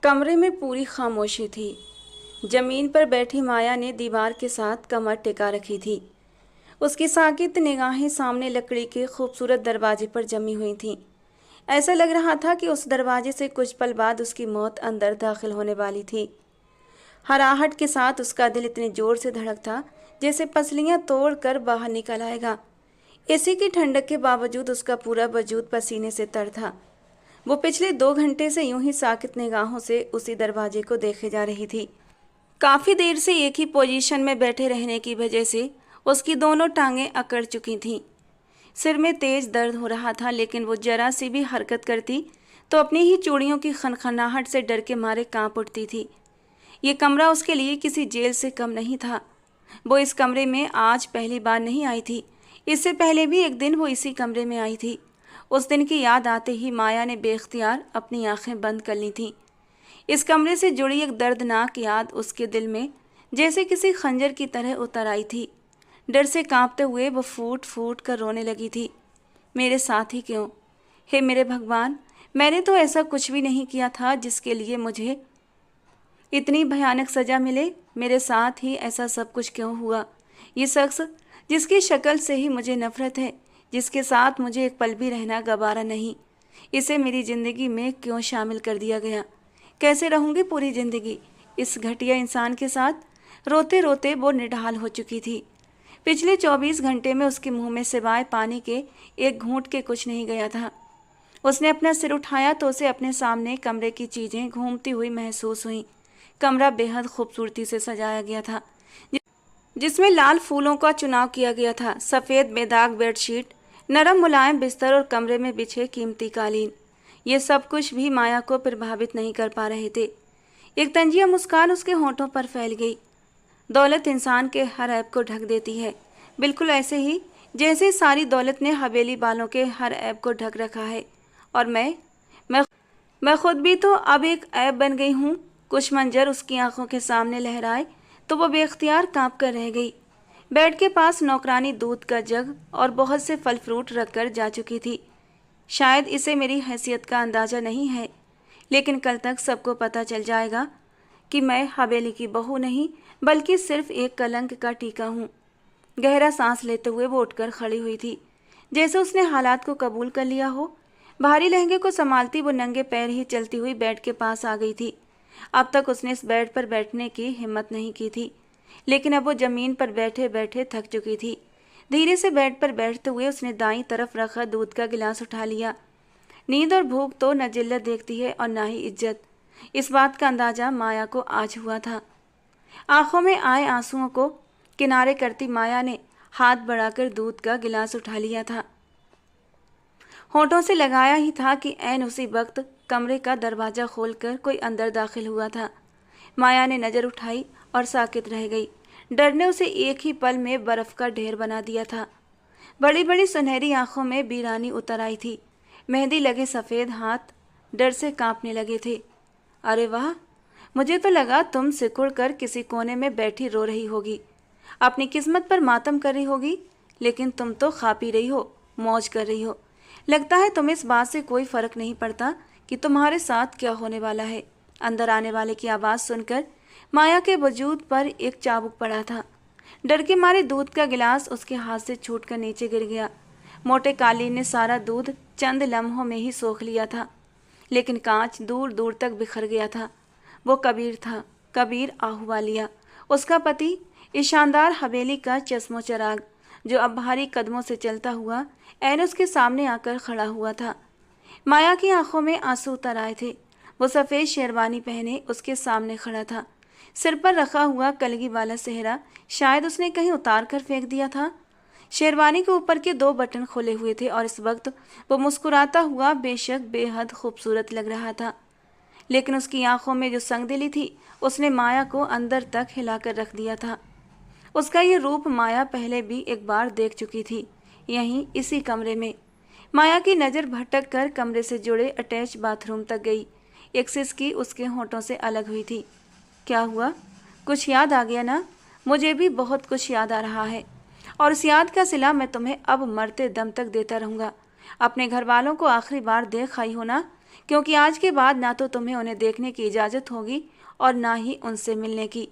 कमरे में पूरी खामोशी थी। जमीन पर बैठी माया ने दीवार के साथ कमर टिका रखी थी। उसकी साकित निगाहें सामने लकड़ी के खूबसूरत दरवाजे पर जमी हुई थीं। ऐसा लग रहा था कि उस दरवाजे से कुछ पल बाद उसकी मौत अंदर दाखिल होने वाली थी। हर आहट के साथ उसका दिल इतने जोर से धड़कता जैसे पसलियां तोड़कर बाहर निकल आएगा। एसी की ठंडक के बावजूद उसका पूरा वजूद पसीने से तर था। वो पिछले 2 घंटे से यूं ही साकित निगाहों से उसी दरवाजे को देखे जा रही थी। काफी देर से एक ही पोजीशन में बैठे रहने की वजह से उसकी दोनों टांगें अकड़ चुकी थीं। सिर में तेज दर्द हो रहा था, लेकिन वो जरा सी भी हरकत करती तो अपनी ही चूड़ियों की खनखनाहट से डर के मारे कांप उठती थी। ये कमरा उसके लिए किसी जेल से कम नहीं था। वो इस कमरे में आज पहली बार नहीं आई थी। इससे पहले भी एक दिन वो इसी कमरे में आई थी। उस दिन की याद आते ही माया ने बेख्तियार अपनी आंखें बंद कर ली थीं। इस कमरे से जुड़ी एक दर्दनाक याद उसके दिल में जैसे किसी खंजर की तरह उतर आई थी। डर से कांपते हुए वो फूट फूट कर रोने लगी थी। मेरे साथ ही क्यों? हे मेरे भगवान, मैंने तो ऐसा कुछ भी नहीं किया था जिसके लिए मुझे इतनी भयानक सज़ा मिले। मेरे साथ ही ऐसा सब कुछ क्यों हुआ? ये शख्स जिसकी शक्ल से ही मुझे नफरत है, जिसके साथ मुझे एक पल भी रहना गवारा नहीं, इसे मेरी ज़िंदगी में क्यों शामिल कर दिया गया? कैसे रहूँगी पूरी ज़िंदगी इस घटिया इंसान के साथ? रोते रोते वो निढाल हो चुकी थी। पिछले 24 घंटे में उसके मुंह में सिवाय पानी के एक घूंट के कुछ नहीं गया था। उसने अपना सिर उठाया तो उसे अपने सामने कमरे की चीज़ें घूमती हुई महसूस हुई। कमरा बेहद खूबसूरती से सजाया गया था, जिसमें लाल फूलों का चुनाव किया गया था। सफ़ेद बेदाग बेडशीट, नरम मुलायम बिस्तर और कमरे में बिछे कीमती कालीन, ये सब कुछ भी माया को प्रभावित नहीं कर पा रहे थे। एक तंजिया मुस्कान उसके होंठों पर फैल गई। दौलत इंसान के हर ऐब को ढक देती है, बिल्कुल ऐसे ही जैसे सारी दौलत ने हवेली वालों के हर ऐब को ढक रखा है। और मैं खुद भी तो अब एक ऐब बन गई हूँ। कुछ मंजर उसकी आंखों के सामने लहराए तो वो बेख्तियार कांप कर रह गई। बेड के पास नौकरानी दूध का जग और बहुत से फल फ्रूट रखकर जा चुकी थी। शायद इसे मेरी हैसियत का अंदाज़ा नहीं है, लेकिन कल तक सबको पता चल जाएगा कि मैं हवेली की बहू नहीं बल्कि सिर्फ एक कलंक का टीका हूँ। गहरा सांस लेते हुए वो उठकर खड़ी हुई थी, जैसे उसने हालात को कबूल कर लिया हो। भारी लहंगे को संभालती वो नंगे पैर ही चलती हुई बेड के पास आ गई थी। अब तक उसने इस बेड पर बैठने की हिम्मत नहीं की थी, लेकिन अब वो जमीन पर बैठे बैठे थक चुकी थी। धीरे से बेड पर बैठते हुए उसने दाईं तरफ रखा दूध का गिलास उठा लिया। नींद और भूख तो न जिल्लत देखती है और न ही इज्जत, इस बात का अंदाजा माया को आज हुआ था। आंखों में आए आंसुओं को किनारे करती माया ने हाथ बढ़ाकर दूध का गिलास उठा लिया था। होठों से लगाया ही था कि ऐन उसी वक्त कमरे का दरवाज़ा खोलकर कोई अंदर दाखिल हुआ था। माया ने नज़र उठाई और साकित रह गई। डर ने उसे एक ही पल में बर्फ़ का ढेर बना दिया था। बड़ी बड़ी सुनहरी आंखों में बीरानी उतर आई थी। मेहंदी लगे सफ़ेद हाथ डर से कांपने लगे थे। अरे वाह, मुझे तो लगा तुम सिकुड़ कर किसी कोने में बैठी रो रही होगी, अपनी किस्मत पर मातम कर रही होगी, लेकिन तुम तो खा पी रही हो, मौज कर रही हो। लगता है तुम्हें इस बात से कोई फ़र्क नहीं पड़ता कि तुम्हारे साथ क्या होने वाला है। अंदर आने वाले की आवाज़ सुनकर माया के वजूद पर एक चाबुक पड़ा था। डर के मारे दूध का गिलास उसके हाथ से छूटकर नीचे गिर गया। मोटे कालीन ने सारा दूध चंद लम्हों में ही सोख लिया था, लेकिन कांच दूर दूर तक बिखर गया था। वो कबीर था, कबीर आहूवालिया, उसका पति, इस शानदार हवेली का चश्मो चराग, जो अब भारी कदमों से चलता हुआ ऐन उसके सामने आकर खड़ा हुआ था। माया की आंखों में आंसू उतर आए थे। वो सफ़ेद शेरवानी पहने उसके सामने खड़ा था। सिर पर रखा हुआ कलगी वाला सेहरा शायद उसने कहीं उतार कर फेंक दिया था। शेरवानी के ऊपर के 2 बटन खुले हुए थे और इस वक्त वो मुस्कुराता हुआ बेशक बेहद खूबसूरत लग रहा था, लेकिन उसकी आंखों में जो संगदिली थी उसने माया को अंदर तक हिलाकर रख दिया था। उसका ये रूप माया पहले भी एक बार देख चुकी थी, यहीं इसी कमरे में। माया की नज़र भटक कर कमरे से जुड़े अटैच बाथरूम तक गई। एक सिसकी उसके होंठों से अलग हुई थी। क्या हुआ? कुछ याद आ गया ना? मुझे भी बहुत कुछ याद आ रहा है, और उस याद का सिला मैं तुम्हें अब मरते दम तक देता रहूँगा। अपने घर वालों को आखिरी बार देख आई हो ना? क्योंकि आज के बाद ना तो तुम्हें उन्हें देखने की इजाज़त होगी और ना ही उनसे मिलने की।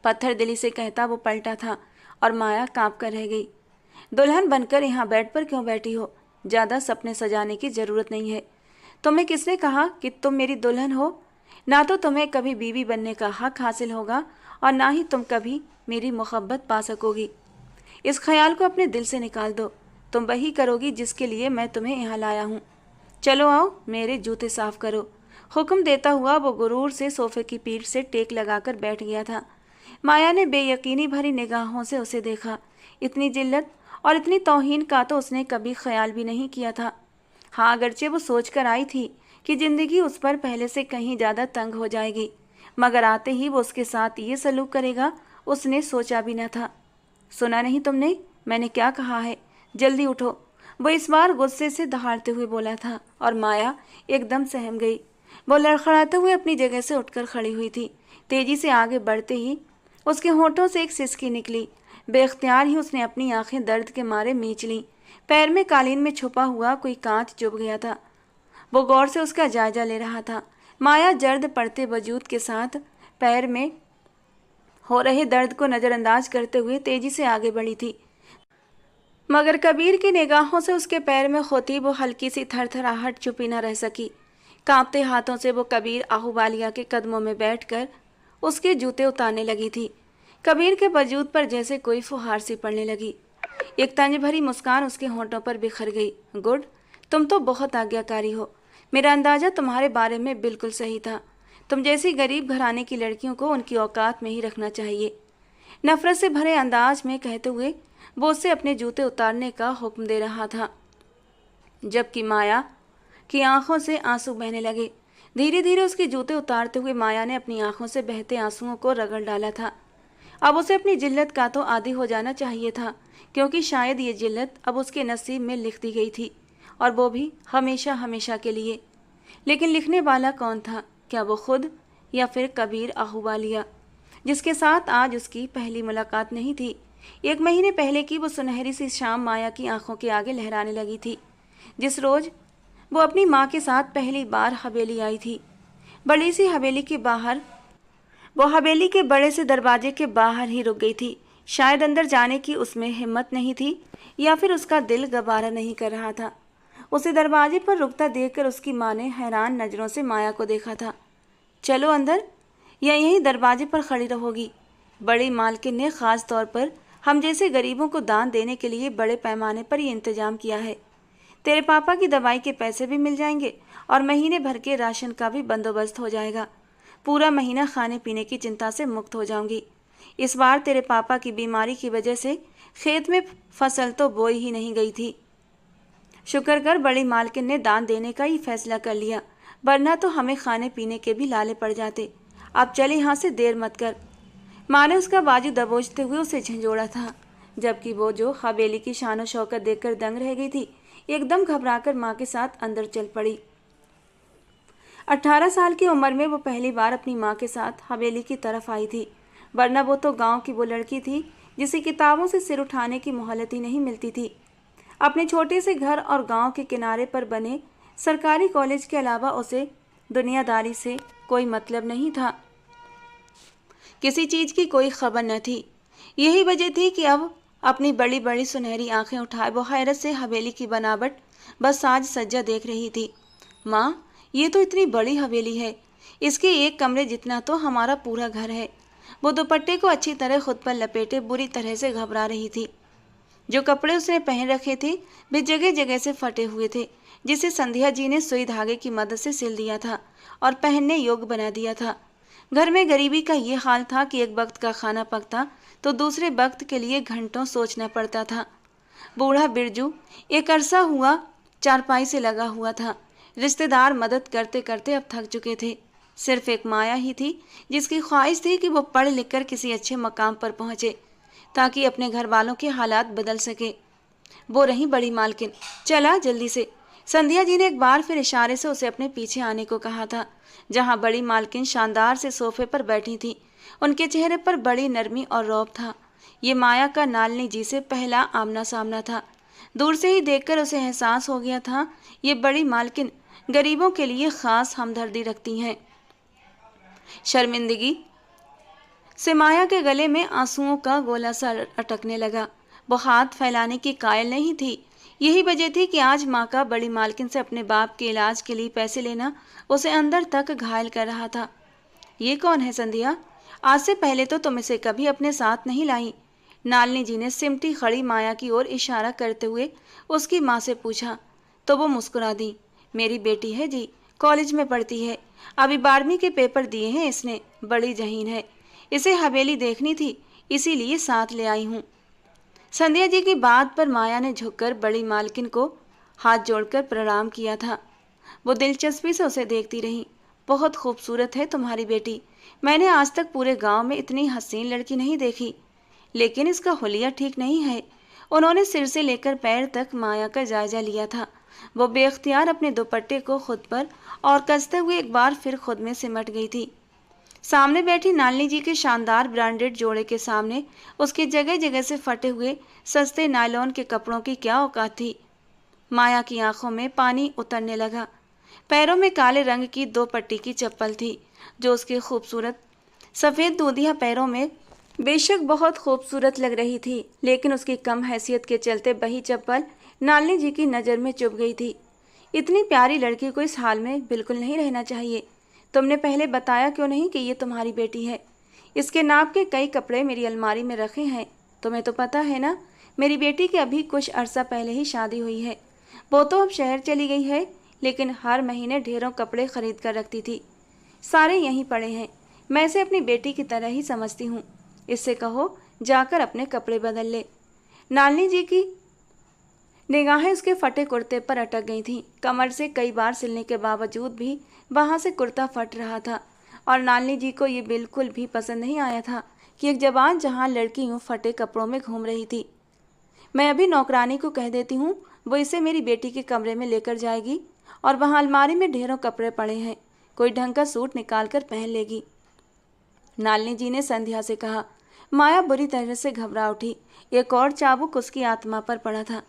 पत्थर दिली से कहता वो पलटा था और माया काँप कर रह गई। दुल्हन बनकर यहाँ बेड पर क्यों बैठी हो? ज़्यादा सपने सजाने की ज़रूरत नहीं है। तुम्हें किसने कहा कि तुम मेरी दुल्हन हो? ना तो तुम्हें कभी बीवी बनने का हक हासिल होगा और ना ही तुम कभी मेरी मोहब्बत पा सकोगी। इस ख्याल को अपने दिल से निकाल दो। तुम वही करोगी जिसके लिए मैं तुम्हें यहाँ लाया हूँ। चलो आओ, मेरे जूते साफ करो। हुक्म देता हुआ वो गुरूर से सोफे की पीठ से टेक लगाकर बैठ गया था। माया ने बेयकीनी भरी निगाहों से उसे देखा। इतनी जिल्लत और इतनी तौहीन का तो उसने कभी ख्याल भी नहीं किया था। हाँ, अगरचे वो सोच कर आई थी कि जिंदगी उस पर पहले से कहीं ज़्यादा तंग हो जाएगी, मगर आते ही वो उसके साथ ये सलूक करेगा उसने सोचा भी न था। सुना नहीं तुमने मैंने क्या कहा है? जल्दी उठो, वो इस बार गुस्से से दहाड़ते हुए बोला था और माया एकदम सहम गई। वो लड़खड़ाते हुए अपनी जगह से उठकर खड़ी हुई थी। तेजी से आगे बढ़ते ही उसके होठों से एक सिसकी निकली। बेख्तियार ही उसने अपनी आंखें दर्द के मारे मींच लीं। पैर में कालीन में छुपा हुआ कोई कांच चुभ गया था। वो गौर से उसका जायजा ले रहा था। माया जर्द पड़ते वजूद के साथ पैर में हो रहे दर्द को नज़रअंदाज करते हुए तेजी से आगे बढ़ी थी, मगर कबीर की निगाहों से उसके पैर में होती वो हल्की सी थरथराहट छुपी न रह सकी। कांपते हाथों से वो कबीर आहूवालिया के कदमों में बैठकर उसके जूते उतारने लगी थी। कबीर के वजूद पर जैसे कोई फुहार सी पड़ने लगी। एक तंज भरी मुस्कान उसके होंठों पर बिखर गई। गुड, तुम तो बहुत आज्ञाकारी हो। मेरा अंदाज़ा तुम्हारे बारे में बिल्कुल सही था। तुम जैसी गरीब घराने की लड़कियों को उनकी औकात में ही रखना चाहिए। नफरत से भरे अंदाज में कहते हुए वो उससे अपने जूते उतारने का हुक्म दे रहा था, जबकि माया की आंखों से आंसू बहने लगे। धीरे धीरे उसके जूते उतारते हुए माया ने अपनी आंखों से बहते आंसुओं को रगड़ डाला था। अब उसे अपनी जिल्लत का तो आदी हो जाना चाहिए था, क्योंकि शायद ये जिल्लत अब उसके नसीब में लिख दी गई थी, और वो भी हमेशा हमेशा के लिए। लेकिन लिखने वाला कौन था? क्या वो खुद या फिर कबीर आहूवालिया, जिसके साथ आज उसकी पहली मुलाकात नहीं थी? 1 महीने पहले की वो सुनहरी सी शाम माया की आंखों के आगे लहराने लगी थी, जिस रोज वो अपनी माँ के साथ पहली बार हवेली आई थी। बड़ी सी हवेली के बाहर वो हवेली के बड़े से दरवाजे के बाहर ही रुक गई थी। शायद अंदर जाने की उसमें हिम्मत नहीं थी, या फिर उसका दिल गवारा नहीं कर रहा था। उसे दरवाजे पर रुकता देखकर उसकी माँ ने हैरान नज़रों से माया को देखा था। चलो अंदर, या यहीं दरवाजे पर खड़ी रहोगी? बड़ी मालकिन ने ख़ास तौर पर हम जैसे गरीबों को दान देने के लिए बड़े पैमाने पर ये इंतजाम किया है। तेरे पापा की दवाई के पैसे भी मिल जाएंगे और महीने भर के राशन का भी बंदोबस्त हो जाएगा। पूरा महीना खाने पीने की चिंता से मुक्त हो जाऊंगी। इस बार तेरे पापा की बीमारी की वजह से खेत में फसल तो बोई ही नहीं गई थी। शुक्र कर बड़ी मालकिन ने दान देने का ही फैसला कर लिया, वरना तो हमें खाने पीने के भी लाले पड़ जाते। अब चल यहाँ से, देर मत कर। माँ ने उसका बाजू दबोचते हुए उसे झंझोड़ा था, जबकि वो जो हवेली की शानो शौकत देखकर दंग रह गई थी, एकदम घबराकर माँ के साथ अंदर चल पड़ी। 18 साल की उम्र में वो पहली बार अपनी माँ के साथ हवेली की तरफ आई थी, वरना वो तो गांव की वो लड़की थी जिसे किताबों से सिर उठाने की मोहलत ही नहीं मिलती थी। अपने छोटे से घर और गांव के किनारे पर बने सरकारी कॉलेज के अलावा उसे दुनियादारी से कोई मतलब नहीं था। किसी चीज़ की कोई खबर न थी। यही वजह थी कि अब अपनी बड़ी बड़ी सुनहरी आंखें उठाए वो हैरत से हवेली की बनावट, बस साज सज्जा देख रही थी। माँ, ये तो इतनी बड़ी हवेली है, इसके एक कमरे जितना तो हमारा पूरा घर है। वो दुपट्टे को अच्छी तरह खुद पर लपेटे बुरी तरह से घबरा रही थी। जो कपड़े उसने पहन रखे थे वे जगह जगह से फटे हुए थे, जिसे संध्या जी ने सुई धागे की मदद से सिल दिया था और पहनने योग्य बना दिया था। घर में गरीबी का ये हाल था कि एक वक्त का खाना पकता तो दूसरे वक्त के लिए घंटों सोचना पड़ता था। बूढ़ा बिरजू एक अरसा हुआ चारपाई से लगा हुआ था। रिश्तेदार मदद करते करते अब थक चुके थे। सिर्फ एक माया ही थी जिसकी ख्वाहिश थी कि वो पढ़ लिख कर किसी अच्छे मकाम पर पहुँचे, ताकि अपने घर वालों के हालात बदल सके। वो रही बड़ी मालकिन। चला जल्दी से, संध्या जी ने एक बार फिर इशारे से उसे अपने पीछे आने को कहा था, जहाँ बड़ी मालकिन शानदार से सोफे पर बैठी थी। उनके चेहरे पर बड़ी नरमी और रौब था। ये माया का नालनी जी से पहला आमना सामना था। दूर से ही देखकर उसे एहसास हो गया था ये बड़ी मालकिन गरीबों के लिए खास हमदर्दी रखती हैं। शर्मिंदगी से माया के गले में आंसुओं का गोला सा अटकने लगा। वो हाथ फैलाने की कायल नहीं थी। यही वजह थी कि आज माँ का बड़ी मालकिन से अपने बाप के इलाज के लिए पैसे लेना उसे अंदर तक घायल कर रहा था। ये कौन है संध्या? आज से पहले तो तुम इसे कभी अपने साथ नहीं लाई। नालनी जी ने सिमटी खड़ी माया की ओर इशारा करते हुए उसकी माँ से पूछा तो वो मुस्कुरा दी। मेरी बेटी है जी, कॉलेज में पढ़ती है, अभी 12वीं के पेपर दिए हैं इसने, बड़ी जहीन है, इसे हवेली देखनी थी इसीलिए साथ ले आई हूँ। संध्या जी की बात पर माया ने झुककर बड़ी मालकिन को हाथ जोड़कर प्रणाम किया था। वो दिलचस्पी से उसे देखती रही। बहुत खूबसूरत है तुम्हारी बेटी, मैंने आज तक पूरे गांव में इतनी हसीन लड़की नहीं देखी, लेकिन इसका हुलिया ठीक नहीं है। उन्होंने सिर से लेकर पैर तक माया का जायजा लिया था। वो बेख्तियार अपने दुपट्टे को खुद पर और कसते हुए एक बार फिर खुद में सिमट गई थी। सामने बैठी नालनी जी के शानदार ब्रांडेड जोड़े के सामने उसके जगह जगह से फटे हुए सस्ते नायलॉन के कपड़ों की क्या औकात थी। माया की आंखों में पानी उतरने लगा। पैरों में काले रंग की 2 पट्टी की चप्पल थी जो उसके खूबसूरत सफ़ेद दूधिया पैरों में बेशक बहुत खूबसूरत लग रही थी, लेकिन उसकी कम हैसियत के चलते वही चप्पल नालनी जी की नज़र में चुभ गई थी। इतनी प्यारी लड़की को इस हाल में बिल्कुल नहीं रहना चाहिए। तुमने पहले बताया क्यों नहीं कि ये तुम्हारी बेटी है? इसके नाप के कई कपड़े मेरी अलमारी में रखे हैं। तुम्हें तो पता है ना, मेरी बेटी की अभी कुछ अरसा पहले ही शादी हुई है। वो तो अब शहर चली गई है, लेकिन हर महीने ढेरों कपड़े खरीद कर रखती थी। सारे यहीं पड़े हैं। मैं इसे अपनी बेटी की तरह ही समझती हूँ। इससे कहो जाकर अपने कपड़े बदल ले। नालनी जी की निगाहें उसके फटे कुर्ते पर अटक गई थीं। कमर से कई बार सिलने के बावजूद भी वहाँ से कुर्ता फट रहा था और नालनी जी को ये बिल्कुल भी पसंद नहीं आया था कि एक जवान जहाँ लड़की यूँ फटे कपड़ों में घूम रही थी। मैं अभी नौकरानी को कह देती हूँ, वो इसे मेरी बेटी के कमरे में लेकर जाएगी और वहाँ अलमारी में ढेरों कपड़े पड़े हैं, कोई ढंग का सूट निकाल कर पहन लेगी। नालनी जी ने संध्या से कहा। माया बुरी तरह से घबरा उठी। एक और चाबुक उसकी आत्मा पर पड़ा था।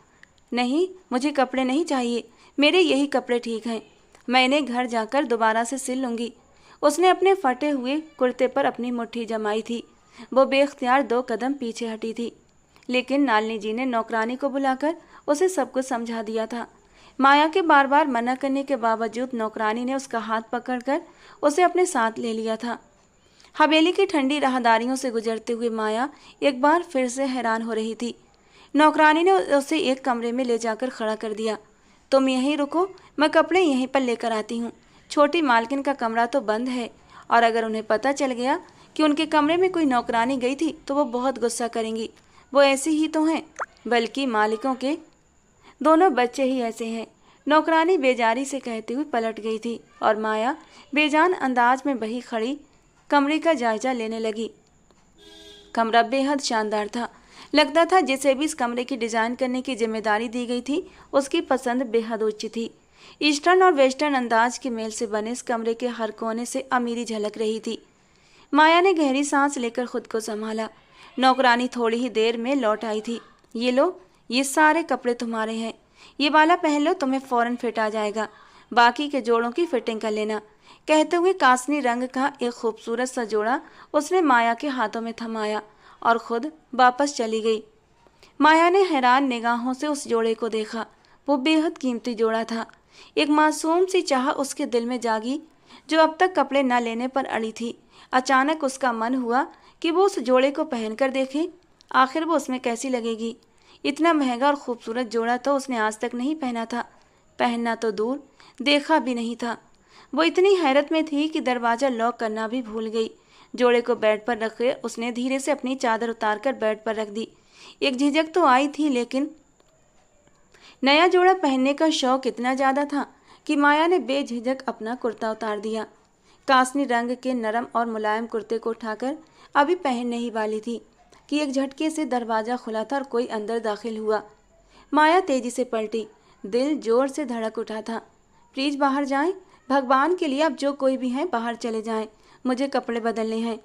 नहीं, मुझे कपड़े नहीं चाहिए, मेरे यही कपड़े ठीक हैं, मैं इन्हें घर जाकर दोबारा से सिल लूँगी। उसने अपने फटे हुए कुर्ते पर अपनी मुट्ठी जमाई थी। वो बेख्तियार 2 कदम पीछे हटी थी, लेकिन नालनी जी ने नौकरानी को बुलाकर उसे सब कुछ समझा दिया था। माया के बार बार मना करने के बावजूद नौकरानी ने उसका हाथ पकड़कर उसे अपने साथ ले लिया था। हवेली की ठंडी राहदारियों से गुजरते हुए माया एक बार फिर से हैरान हो रही थी। नौकरानी ने उसे एक कमरे में ले जाकर खड़ा कर दिया। तुम यहीं रुको, मैं कपड़े यहीं पर लेकर आती हूँ। छोटी मालकिन का कमरा तो बंद है और अगर उन्हें पता चल गया कि उनके कमरे में कोई नौकरानी गई थी तो वो बहुत गुस्सा करेंगी। वो ऐसी ही तो हैं, बल्कि मालिकों के दोनों बच्चे ही ऐसे हैं। नौकरानी बेजारी से कहती हुई पलट गई थी और माया बेजान अंदाज में वही खड़ी कमरे का जायजा लेने लगी। कमरा बेहद शानदार था। लगता था जिसे भी इस कमरे की डिज़ाइन करने की जिम्मेदारी दी गई थी उसकी पसंद बेहद उच्च थी। ईस्टर्न और वेस्टर्न अंदाज के मेल से बने इस कमरे के हर कोने से अमीरी झलक रही थी। माया ने गहरी सांस लेकर खुद को संभाला। नौकरानी थोड़ी ही देर में लौट आई थी। ये लो, ये सारे कपड़े तुम्हारे हैं, ये वाला पहन लो, तुम्हें फ़ौरन फिट आ जाएगा, बाकी के जोड़ों की फिटिंग कर लेना। कहते हुए कासनी रंग का एक खूबसूरत सा जोड़ा उसने माया के हाथों में थमाया और खुद वापस चली गई। माया ने हैरान निगाहों से उस जोड़े को देखा। वो बेहद कीमती जोड़ा था। एक मासूम सी चाह उसके दिल में जागी जो अब तक कपड़े न लेने पर अड़ी थी। अचानक उसका मन हुआ कि वो उस जोड़े को पहनकर देखे, आखिर वो उसमें कैसी लगेगी। इतना महंगा और खूबसूरत जोड़ा तो उसने आज तक नहीं पहना था। पहनना तो दूर, देखा भी नहीं था। वो इतनी हैरत में थी कि दरवाज़ा लॉक करना भी भूल गई। जोड़े को बेड पर रखे उसने धीरे से अपनी चादर उतारकर बेड पर रख दी। एक झिझक तो आई थी, लेकिन नया जोड़ा पहनने का शौक इतना ज़्यादा था कि माया ने बेझिझक अपना कुर्ता उतार दिया। कासनी रंग के नरम और मुलायम कुर्ते को उठाकर अभी पहनने ही वाली थी कि एक झटके से दरवाज़ा खुला था और कोई अंदर दाखिल हुआ। माया तेजी से पलटी। दिल जोर से धड़क उठा था। प्लीज़ बाहर जाएं, भगवान के लिए अब जो कोई भी हैं बाहर चले जाएं, मुझे कपड़े बदलने हैं।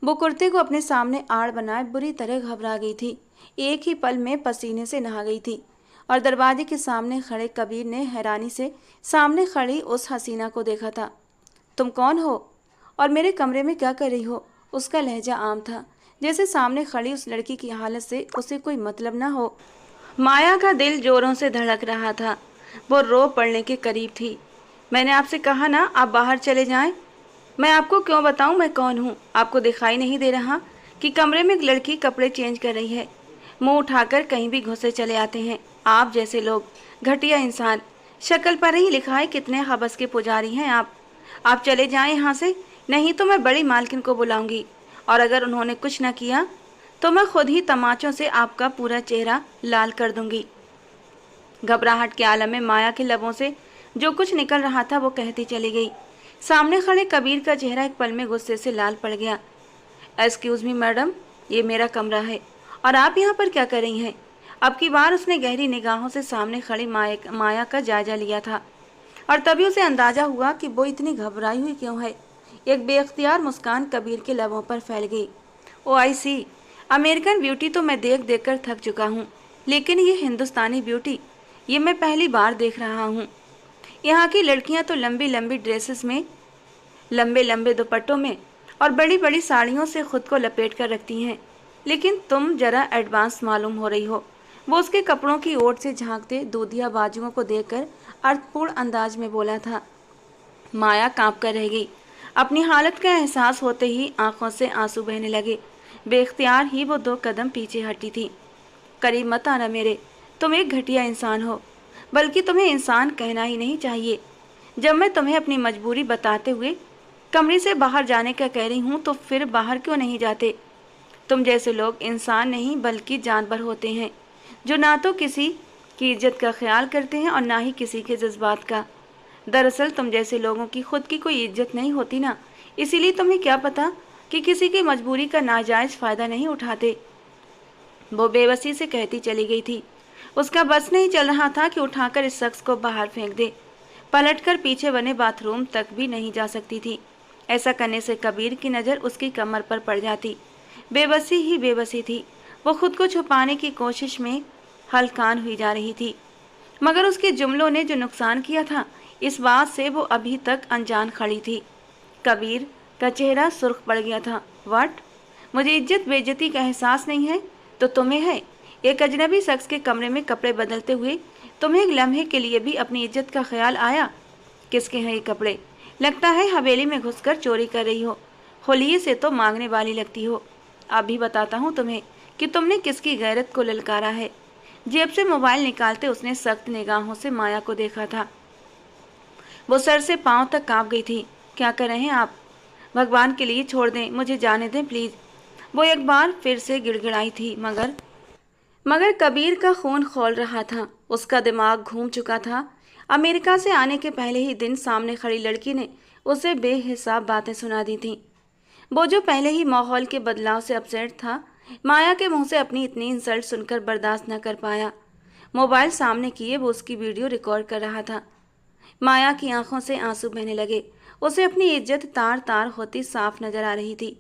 वो कुर्ते को अपने सामने आड़ बनाए बुरी तरह घबरा गई थी। एक ही पल में पसीने से नहा गई थी और दरवाजे के सामने खड़े कबीर ने हैरानी से सामने खड़ी उस हसीना को देखा था। तुम कौन हो और मेरे कमरे में क्या कर रही हो? उसका लहजा आम था, जैसे सामने खड़ी उस लड़की की हालत से उसे कोई मतलब ना हो। माया का दिल जोरों से धड़क रहा था, वो रो पड़ने के करीब थी। मैंने आपसे कहा ना आप बाहर चले जाएं। मैं आपको क्यों बताऊं मैं कौन हूं? आपको दिखाई नहीं दे रहा कि कमरे में एक लड़की कपड़े चेंज कर रही है? मुंह उठाकर कहीं भी घुसे चले आते हैं आप जैसे लोग, घटिया इंसान। शक्ल पर ही लिखा है कितने हवस के पुजारी हैं आप चले जाएं यहाँ से, नहीं तो मैं बड़ी मालकिन को बुलाऊंगी, और अगर उन्होंने कुछ न किया तो मैं खुद ही तमाचों से आपका पूरा चेहरा लाल कर दूंगी। घबराहट के आलम में माया के लबों से जो कुछ निकल रहा था वो कहती चली गई। सामने खड़े कबीर का चेहरा एक पल में गुस्से से लाल पड़ गया। एक्सक्यूज मी मैडम, ये मेरा कमरा है और आप यहाँ पर क्या कर रही हैं? अब की बार उसने गहरी निगाहों से सामने खड़ी माया का जायजा लिया था, और तभी उसे अंदाजा हुआ कि वो इतनी घबराई हुई क्यों है। एक बेख्तियार मुस्कान कबीर के लबों पर फैल गई। ओ आई सी, अमेरिकन ब्यूटी तो मैं देख देख कर थक चुका हूँ, लेकिन ये हिंदुस्तानी ब्यूटी, ये मैं पहली बार देख रहा हूँ। यहाँ की लड़कियाँ तो लंबी लंबी ड्रेसेस में, लंबे लंबे दुपट्टों में और बड़ी बड़ी साड़ियों से खुद को लपेट कर रखती हैं, लेकिन तुम जरा एडवांस मालूम हो रही हो। वो उसके कपड़ों की ओर से झांकते दूधिया बाजुओं को देखकर अर्थपूर्ण अंदाज में बोला था। माया कांप कर रह गई। अपनी हालत का एहसास होते ही आंखों से आंसू बहने लगे। बेख्तियार ही वो 2 कदम पीछे हटी थी। करीब मत आना मेरे, तुम एक घटिया इंसान हो, बल्कि तुम्हें इंसान कहना ही नहीं चाहिए। जब मैं तुम्हें अपनी मजबूरी बताते हुए कमरे से बाहर जाने का कह रही हूँ तो फिर बाहर क्यों नहीं जाते? तुम जैसे लोग इंसान नहीं बल्कि जानवर होते हैं, जो ना तो किसी की इज्जत का ख्याल करते हैं और ना ही किसी के जज्बात का। दरअसल तुम जैसे लोगों की खुद की कोई इज्जत नहीं होती ना, इसीलिए तुम्हें क्या पता कि किसी की मजबूरी का नाजायज फ़ायदा नहीं उठाते। वो बेबसी से कहती चली गई थी। उसका बस नहीं चल रहा था कि उठाकर इस शख्स को बाहर फेंक दे। पलटकर पीछे बने बाथरूम तक भी नहीं जा सकती थी। ऐसा करने से कबीर की नज़र उसकी कमर पर पड़ जाती। बेबसी ही बेबसी थी। वो खुद को छुपाने की कोशिश में हलकान हुई जा रही थी, मगर उसके जुमलों ने जो नुकसान किया था, इस बात से वो अभी तक अनजान खड़ी थी। कबीर का चेहरा सुर्ख पड़ गया था। व्हाट? मुझे इज्जत बेइज्जती का एहसास नहीं है तो तुम्हें है? एक अजनबी शख्स के कमरे में कपड़े बदलते हुए तुम्हें एक लम्हे के लिए भी अपनी इज्जत का ख्याल आया? किसके हैं ये कपड़े? लगता है हवेली में घुसकर चोरी कर रही हो। होलिये से तो मांगने वाली लगती हो। अभी बताता हूँ तुम्हें कि तुमने किसकी गैरत को ललकारा है। जेब से मोबाइल निकालते उसने सख्त निगाहों से माया को देखा था। वो सर से पांव तक कांप गई थी। क्या कर रहे हैं आप? भगवान के लिए छोड़ दें, मुझे जाने दें प्लीज़। वो एक बार फिर से गिड़गिड़ाई थी, मगर कबीर का खून खौल रहा था। उसका दिमाग घूम चुका था। अमेरिका से आने के पहले ही दिन सामने खड़ी लड़की ने उसे बेहिसाब बातें सुना दी थीं। वो जो पहले ही माहौल के बदलाव से अपसेट था, माया के मुंह से अपनी इतनी इंसल्ट सुनकर बर्दाश्त न कर पाया। मोबाइल सामने किए वो उसकी वीडियो रिकॉर्ड कर रहा था। माया की आंखों से आंसू बहने लगे। उसे अपनी इज्जत तार तार होती साफ नजर आ रही थी।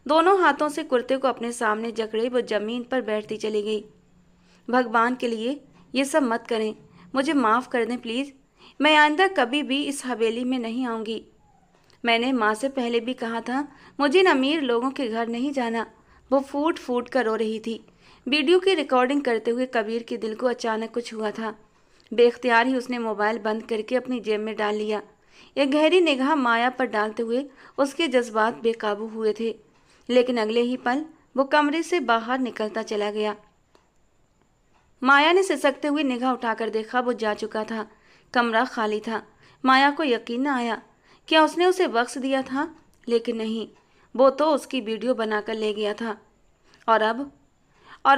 दोनों हाथों से कुर्ते को अपने सामने जकड़े वो जमीन पर बैठती चली गई। भगवान के लिए ये सब मत करें, मुझे माफ़ कर दें प्लीज़। मैं आइंदा कभी भी इस हवेली में नहीं आऊँगी। मैंने माँ से पहले भी कहा था मुझे इन अमीर लोगों के घर नहीं जाना। वो फूट फूट कर रो रही थी। वीडियो की रिकॉर्डिंग करते हुए कबीर के दिल को अचानक कुछ हुआ था। बेख्तियार ही उसने मोबाइल बंद करके अपनी जेब में डाल लिया। एक गहरी निगाह माया पर डालते हुए उसके जज्बात बेकाबू हुए थे, लेकिन अगले ही पल वो कमरे से बाहर निकलता चला गया। माया ने सिसकते हुए निगाह उठाकर देखा, वो जा चुका था। कमरा खाली था। माया को यकीन न आया। क्या उसने उसे बख्श दिया था? लेकिन नहीं, वो तो उसकी वीडियो बनाकर ले गया था। और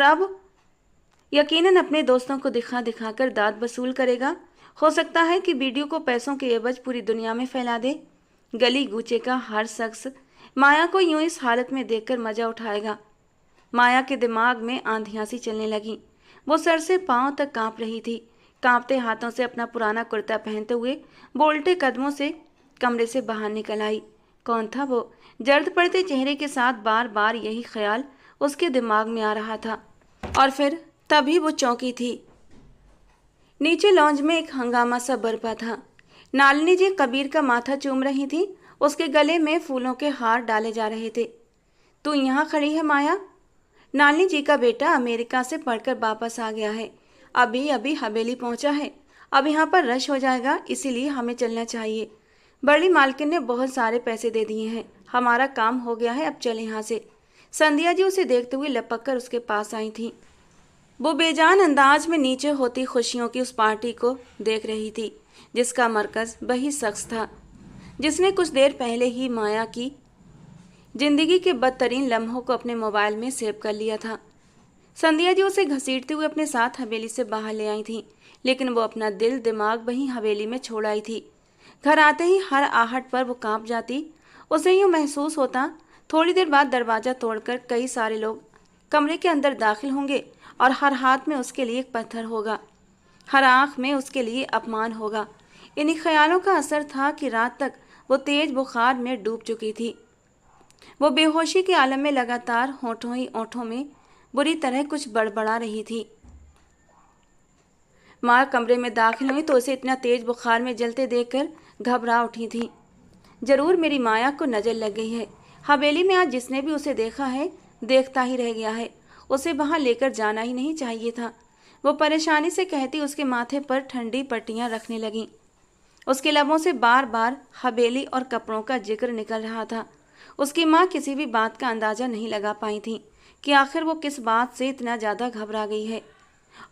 अब यकीनन अपने दोस्तों को दिखा दिखाकर दाद वसूल करेगा। हो सकता है कि वीडियो को पैसों के एवज पूरी दुनिया में फैला दे। गली गूचे का हर शख्स माया को यूं इस हालत में देखकर मजा उठाएगा। माया के दिमाग में आंधियां सी चलने लगी। वो सर से पांव तक कांप रही थी। कांपते हाथों से अपना पुराना कुर्ता पहनते हुए बोलते कदमों से कमरे से बाहर निकल आई। कौन था वो? जर्द पड़ते चेहरे के साथ बार बार यही ख्याल उसके दिमाग में आ रहा था। और फिर तभी वो चौंकी थी। नीचे लॉन्ज में एक हंगामा सा बरपा था। नालिनी जी कबीर का माथा चूम रही थी, उसके गले में फूलों के हार डाले जा रहे थे। तू यहाँ खड़ी है माया? नालिनी जी का बेटा अमेरिका से पढ़कर वापस आ गया है, अभी अभी हवेली पहुंचा है। अब यहाँ पर रश हो जाएगा, इसीलिए हमें चलना चाहिए। बड़ी मालकिन ने बहुत सारे पैसे दे दिए हैं, हमारा काम हो गया है, अब चले यहाँ से। संध्या जी उसे देखते हुए लपक कर उसके पास आई थी। वो बेजान अंदाज में नीचे होती खुशियों की उस पार्टी को देख रही थी जिसका मरकज वही शख्स था जिसने कुछ देर पहले ही माया की जिंदगी के बदतरीन लम्हों को अपने मोबाइल में सेव कर लिया था। संध्या जी उसे घसीटते हुए अपने साथ हवेली से बाहर ले आई थी, लेकिन वो अपना दिल दिमाग वहीं हवेली में छोड़ आई थी। घर आते ही हर आहट पर वो कांप जाती। उसे यूँ महसूस होता थोड़ी देर बाद दरवाज़ा तोड़कर कई सारे लोग कमरे के अंदर दाखिल होंगे और हर हाथ में उसके लिए एक पत्थर होगा, हर आंख में उसके लिए अपमान होगा। इन्हीं ख्यालों का असर था कि रात तक वो तेज बुखार में डूब चुकी थी। वो बेहोशी के आलम में लगातार होठों ही ओठों में बुरी तरह कुछ बड़बड़ा रही थी। माँ कमरे में दाखिल हुई तो उसे इतना तेज बुखार में जलते देखकर घबरा उठी थी। जरूर मेरी माया को नजर लग गई है। हवेली में आज जिसने भी उसे देखा है देखता ही रह गया है, उसे वहां लेकर जाना ही नहीं चाहिए था। वो परेशानी से कहती उसके माथे पर ठंडी पट्टियां रखने लगीं। उसके लबों से बार बार हवेली और कपड़ों का जिक्र निकल रहा था। उसकी माँ किसी भी बात का अंदाजा नहीं लगा पाई थी कि आखिर वो किस बात से इतना ज़्यादा घबरा गई है।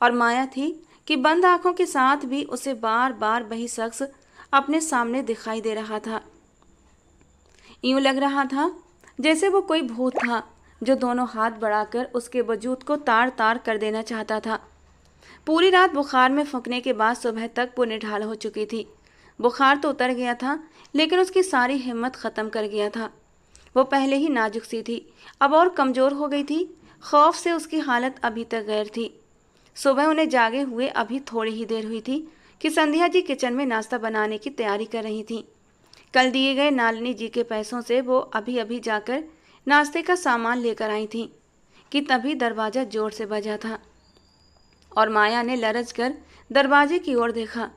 और माया थी कि बंद आंखों के साथ भी उसे बार बार वही शख्स अपने सामने दिखाई दे रहा था। यूं लग रहा था जैसे वो कोई भूत था जो दोनों हाथ बढ़ाकर उसके वजूद को तार तार कर देना चाहता था। पूरी रात बुखार में फूंकने के बाद सुबह तक वो निढाल हो चुकी थी। बुखार तो उतर गया था, लेकिन उसकी सारी हिम्मत ख़त्म कर गया था। वो पहले ही नाजुक सी थी, अब और कमज़ोर हो गई थी। खौफ से उसकी हालत अभी तक गैर थी। सुबह उन्हें जागे हुए अभी थोड़ी ही देर हुई थी कि संध्या जी किचन में नाश्ता बनाने की तैयारी कर रही थी। कल दिए गए नालिनी जी के पैसों से वो अभी अभी जाकर नाश्ते का सामान लेकर आई थी कि तभी दरवाज़ा जोर से बजा था और माया ने लरज कर दरवाजे की ओर देखा।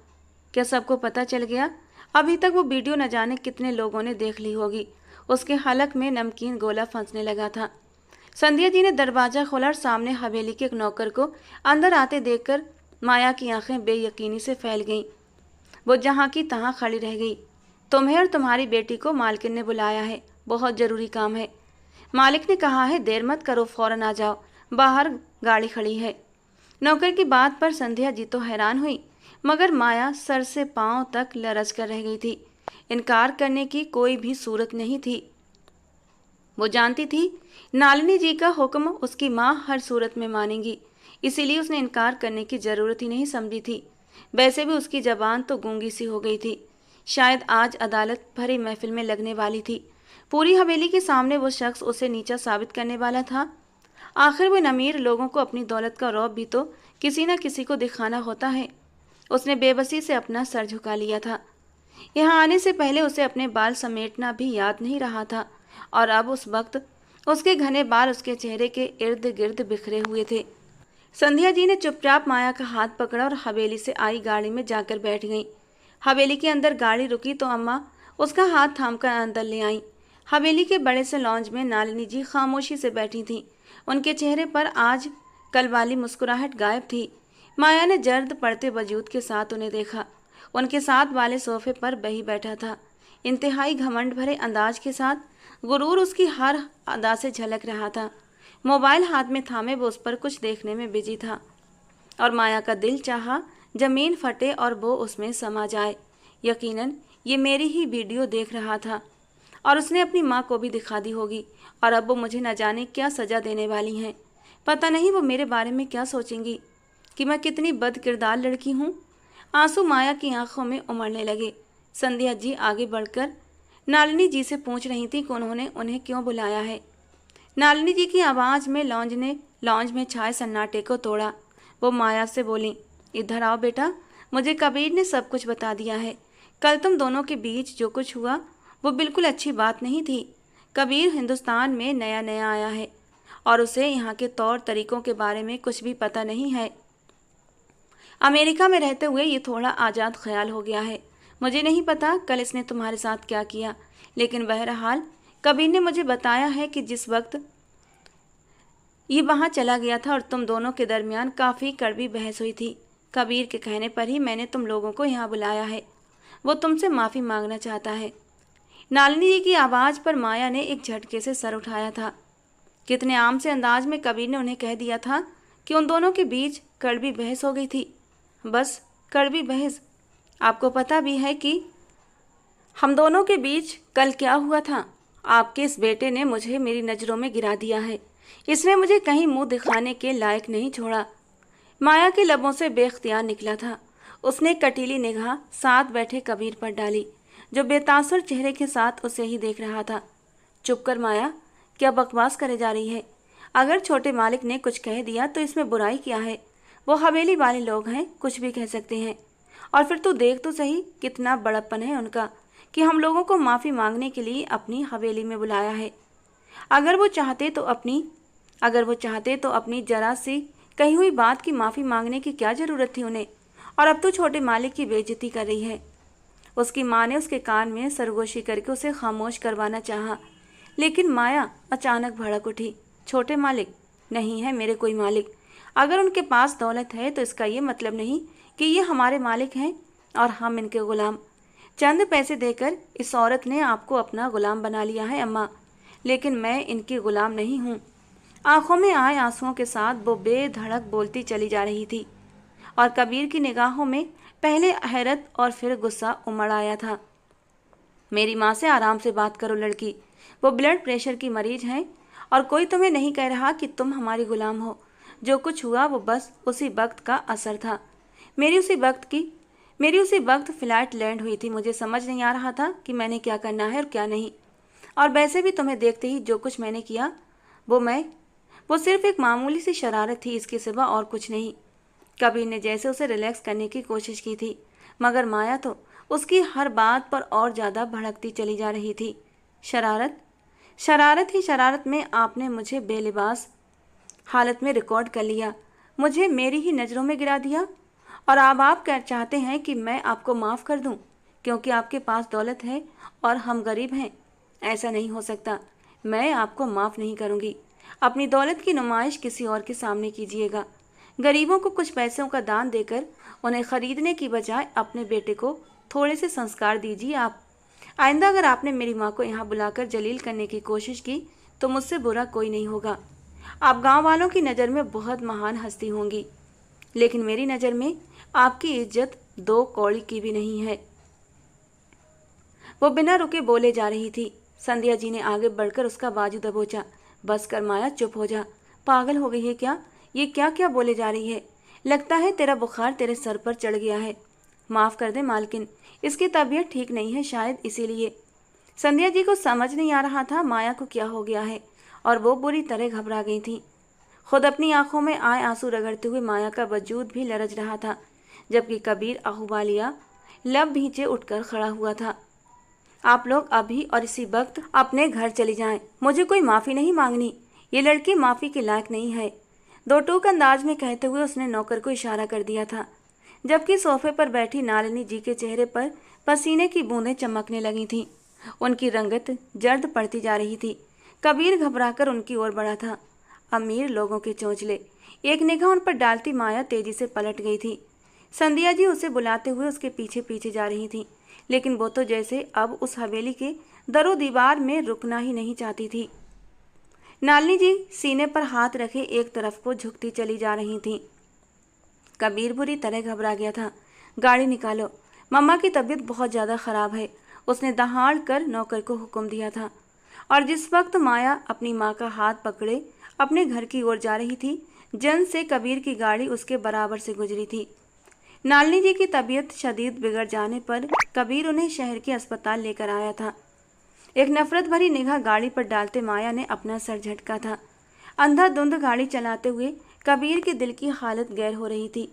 क्या सबको पता चल गया? अभी तक वो वीडियो न जाने कितने लोगों ने देख ली होगी। उसके हलक में नमकीन गोला फंसने लगा था। संध्या जी ने दरवाज़ा खोला और सामने हवेली के एक नौकर को अंदर आते देखकर माया की आंखें बेयकीनी से फैल गईं। वो जहाँ की तहाँ खड़ी रह गई। तुम्हें और तुम्हारी बेटी को मालकिन ने बुलाया है, बहुत ज़रूरी काम है। मालिक ने कहा है देर मत करो, फौरन आ जाओ, बाहर गाड़ी खड़ी है। नौकर की बात पर संध्या जी तो हैरान हुई, मगर माया सर से पांव तक लरज कर रह गई थी। इनकार करने की कोई भी सूरत नहीं थी। वो जानती थी नालिनी जी का हुक्म उसकी माँ हर सूरत में मानेंगी, इसीलिए उसने इनकार करने की ज़रूरत ही नहीं समझी थी। वैसे भी उसकी ज़बान तो गूंगी सी हो गई थी। शायद आज अदालत भरी महफिल में लगने वाली थी। पूरी हवेली के सामने वो शख्स उसे नीचा साबित करने वाला था। आखिर वो इन अमीर लोगों को अपनी दौलत का रौब भी तो किसी न किसी को दिखाना होता है। उसने बेबसी से अपना सर झुका लिया था। यहाँ आने से पहले उसे अपने बाल समेटना भी याद नहीं रहा था और अब उस वक्त उसके घने बाल उसके चेहरे के इर्द गिर्द बिखरे हुए थे। संध्या जी ने चुपचाप माया का हाथ पकड़ा और हवेली से आई गाड़ी में जाकर बैठ गई। हवेली के अंदर गाड़ी रुकी तो अम्मा उसका हाथ थामकर अंदर ले आई। हवेली के बड़े से लॉन्ज में नालिनी जी खामोशी से बैठी थीं। उनके चेहरे पर आज कल वाली मुस्कुराहट गायब थी। माया ने जर्द पड़ते वजूद के साथ उन्हें देखा। उनके साथ वाले सोफे पर बही बैठा था। इंतहाई घमंड भरे अंदाज के साथ गुरूर उसकी हर अदा से झलक रहा था। मोबाइल हाथ में थामे वो उस पर कुछ देखने में बिजी था और माया का दिल चाहा जमीन फटे और वो उसमें समा जाए। यकीनन ये मेरी ही वीडियो देख रहा था और उसने अपनी माँ को भी दिखा दी होगी और अब वो मुझे न जाने क्या सज़ा देने वाली हैं। पता नहीं वो मेरे बारे में क्या सोचेंगी कि मैं कितनी बदकिरदार लड़की हूँ। आंसू माया की आंखों में उमड़ने लगे। संध्या जी आगे बढ़कर नालिनी जी से पूछ रही थी कि उन्होंने उन्हें क्यों बुलाया है। नालिनी जी की आवाज़ में लॉन्ज में छाए सन्नाटे को तोड़ा। वो माया से बोली, इधर आओ बेटा, मुझे कबीर ने सब कुछ बता दिया है। कल तुम दोनों के बीच जो कुछ हुआ वो बिल्कुल अच्छी बात नहीं थी। कबीर हिंदुस्तान में नया नया आया है और उसे यहाँ के तौर तरीक़ों के बारे में कुछ भी पता नहीं है। अमेरिका में रहते हुए ये थोड़ा आज़ाद ख्याल हो गया है। मुझे नहीं पता कल इसने तुम्हारे साथ क्या किया, लेकिन बहरहाल कबीर ने मुझे बताया है कि जिस वक्त ये वहाँ चला गया था और तुम दोनों के दरमियान काफ़ी कड़वी बहस हुई थी। कबीर के कहने पर ही मैंने तुम लोगों को यहाँ बुलाया है। वो तुमसे माफ़ी मांगना चाहता है। नालिनी जी की आवाज़ पर माया ने एक झटके से सर उठाया था। कितने आम से अंदाज में कबीर ने उन्हें कह दिया था कि उन दोनों के बीच कड़वी बहस हो गई थी। बस कड़वी बहस। आपको पता भी है कि हम दोनों के बीच कल क्या हुआ था। आपके इस बेटे ने मुझे मेरी नज़रों में गिरा दिया है। इसने मुझे कहीं मुंह दिखाने के लायक नहीं छोड़ा। माया के लबों से बेख्तियार निकला था। उसने कटीली निगाह साथ बैठे कबीर पर डाली, जो बेतासुर चेहरे के साथ उसे ही देख रहा था। चुप कर माया, क्या बकवास करे जा रही है। अगर छोटे मालिक ने कुछ कह दिया तो इसमें बुराई क्या है। वो हवेली वाले लोग हैं, कुछ भी कह सकते हैं। और फिर तू देख तो सही कितना बड़प्पन है उनका कि हम लोगों को माफ़ी मांगने के लिए अपनी हवेली में बुलाया है। अगर वो चाहते तो अपनी जरा सी कही हुई बात की माफ़ी मांगने की क्या ज़रूरत थी उन्हें। और अब तो छोटे मालिक की बेइज्जती कर रही है। उसकी माँ ने उसके कान में सरगोशी करके उसे खामोश करवाना चाहा, लेकिन माया अचानक भड़क उठी। छोटे मालिक नहीं है मेरे कोई मालिक। अगर उनके पास दौलत है तो इसका ये मतलब नहीं कि ये हमारे मालिक हैं और हम इनके गुलाम। चंद पैसे देकर इस औरत ने आपको अपना गुलाम बना लिया है अम्मा, लेकिन मैं इनकी गुलाम नहीं हूँ। आंखों में आए आंसुओं के साथ वो बेधड़क बोलती चली जा रही थी और कबीर की निगाहों में पहले हैरत और फिर गुस्सा उमड़ आया था। मेरी माँ से आराम से बात करो लड़की, वो ब्लड प्रेशर की मरीज हैं और कोई तुम्हें नहीं कह रहा कि तुम हमारी गुलाम हो। जो कुछ हुआ वो बस उसी वक्त का असर था। मेरी उसी वक्त फ्लाइट लैंड हुई थी। मुझे समझ नहीं आ रहा था कि मैंने क्या करना है और क्या नहीं। और वैसे भी तुम्हें देखते ही जो कुछ मैंने किया वो सिर्फ एक मामूली सी शरारत थी, इसके सिवा और कुछ नहीं। कबीर ने जैसे उसे रिलैक्स करने की कोशिश की थी, मगर माया तो उसकी हर बात पर और ज़्यादा भड़कती चली जा रही थी। शरारत में आपने मुझे बेलिबास हालत में रिकॉर्ड कर लिया, मुझे मेरी ही नज़रों में गिरा दिया। और अब आप क्या चाहते हैं कि मैं आपको माफ़ कर दूं क्योंकि आपके पास दौलत है और हम गरीब हैं। ऐसा नहीं हो सकता। मैं आपको माफ़ नहीं करूंगी। अपनी दौलत की नुमाइश किसी और के सामने कीजिएगा। गरीबों को कुछ पैसों का दान देकर उन्हें खरीदने की बजाय अपने बेटे को थोड़े से संस्कार दीजिए आप। आइंदा अगर आपने मेरी माँ को यहाँ बुलाकर जलील करने की कोशिश की तो मुझसे बुरा कोई नहीं होगा। आप गांव वालों की नज़र में बहुत महान हस्ती होंगी, लेकिन मेरी नज़र में आपकी इज्जत 2 कौड़ी की भी नहीं है। वो बिना रुके बोले जा रही थी। संध्या जी ने आगे बढ़कर उसका बाजू दबोचा। बस कर माया, चुप हो जा। पागल हो गई है क्या? ये क्या क्या बोले जा रही है? लगता है तेरा बुखार तेरे सर पर चढ़ गया है। माफ़ कर दे मालकिन, इसकी तबीयत ठीक नहीं है, शायद इसीलिए। संध्या जी को समझ नहीं आ रहा था माया को क्या हो गया है और वो बुरी तरह घबरा गई थी। खुद अपनी आंखों में आए आंसू रगड़ते हुए माया का वजूद भी लरज रहा था, जबकि कबीर अहुबालिया लब भींचे उठकर खड़ा हुआ था। आप लोग अभी और इसी वक्त अपने घर चली जाएं। मुझे कोई माफ़ी नहीं मांगनी। ये लड़की माफ़ी के लायक नहीं है। 2 टूक अंदाज में कहते हुए उसने नौकर को इशारा कर दिया था, जबकि सोफे पर बैठी नालिनी जी के चेहरे पर पसीने की बूंदें चमकने लगी थीं। उनकी रंगत जर्द पड़ती जा रही थी। कबीर घबराकर उनकी ओर बढ़ा था। अमीर लोगों के चोंचले। एक निगाह उन पर डालती माया तेजी से पलट गई थी। संध्या जी उसे बुलाते हुए उसके पीछे पीछे जा रही थी, लेकिन वो तो जैसे अब उस हवेली के दरो दीवार में रुकना ही नहीं चाहती थी। नालिनी जी सीने पर हाथ रखे एक तरफ को झुकती चली जा रही थी। कबीर बुरी तरह घबरा गया था। गाड़ी निकालो, मम्मा की तबीयत बहुत ज़्यादा ख़राब है, उसने दहाड़ कर नौकर को हुक्म दिया था। और जिस वक्त माया अपनी माँ का हाथ पकड़े अपने घर की ओर जा रही थी, जन से कबीर की गाड़ी उसके बराबर से गुजरी थी। नालिनी जी की तबीयत शदीद बिगड़ जाने पर कबीर उन्हें शहर के अस्पताल लेकर आया था। एक नफरत भरी निगाह गाड़ी पर डालते माया ने अपना सर झटका था। अंधाधुंध गाड़ी चलाते हुए कबीर के दिल की हालत गैर हो रही थी।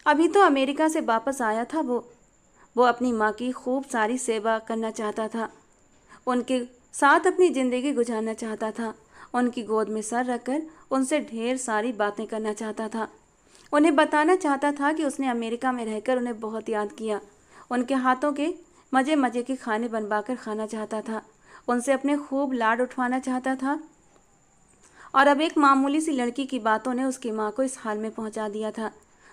अभी तो अमेरिका से वापस आया था वो अपनी माँ की खूब सारी सेवा करना चाहता था, उनके साथ अपनी ज़िंदगी गुजारना चाहता था, उनकी गोद में सर रखकर उनसे ढेर सारी बातें करना चाहता था, उन्हें बताना चाहता था कि उसने अमेरिका में रहकर उन्हें बहुत याद किया। उनके हाथों के मजे मजे के खाने बनवाकर खाना चाहता था, उनसे अपने खूब लाड उठवाना चाहता था। और अब एक मामूली सी लड़की की बातों ने उसकी माँ को इस हाल में पहुंचा दिया था।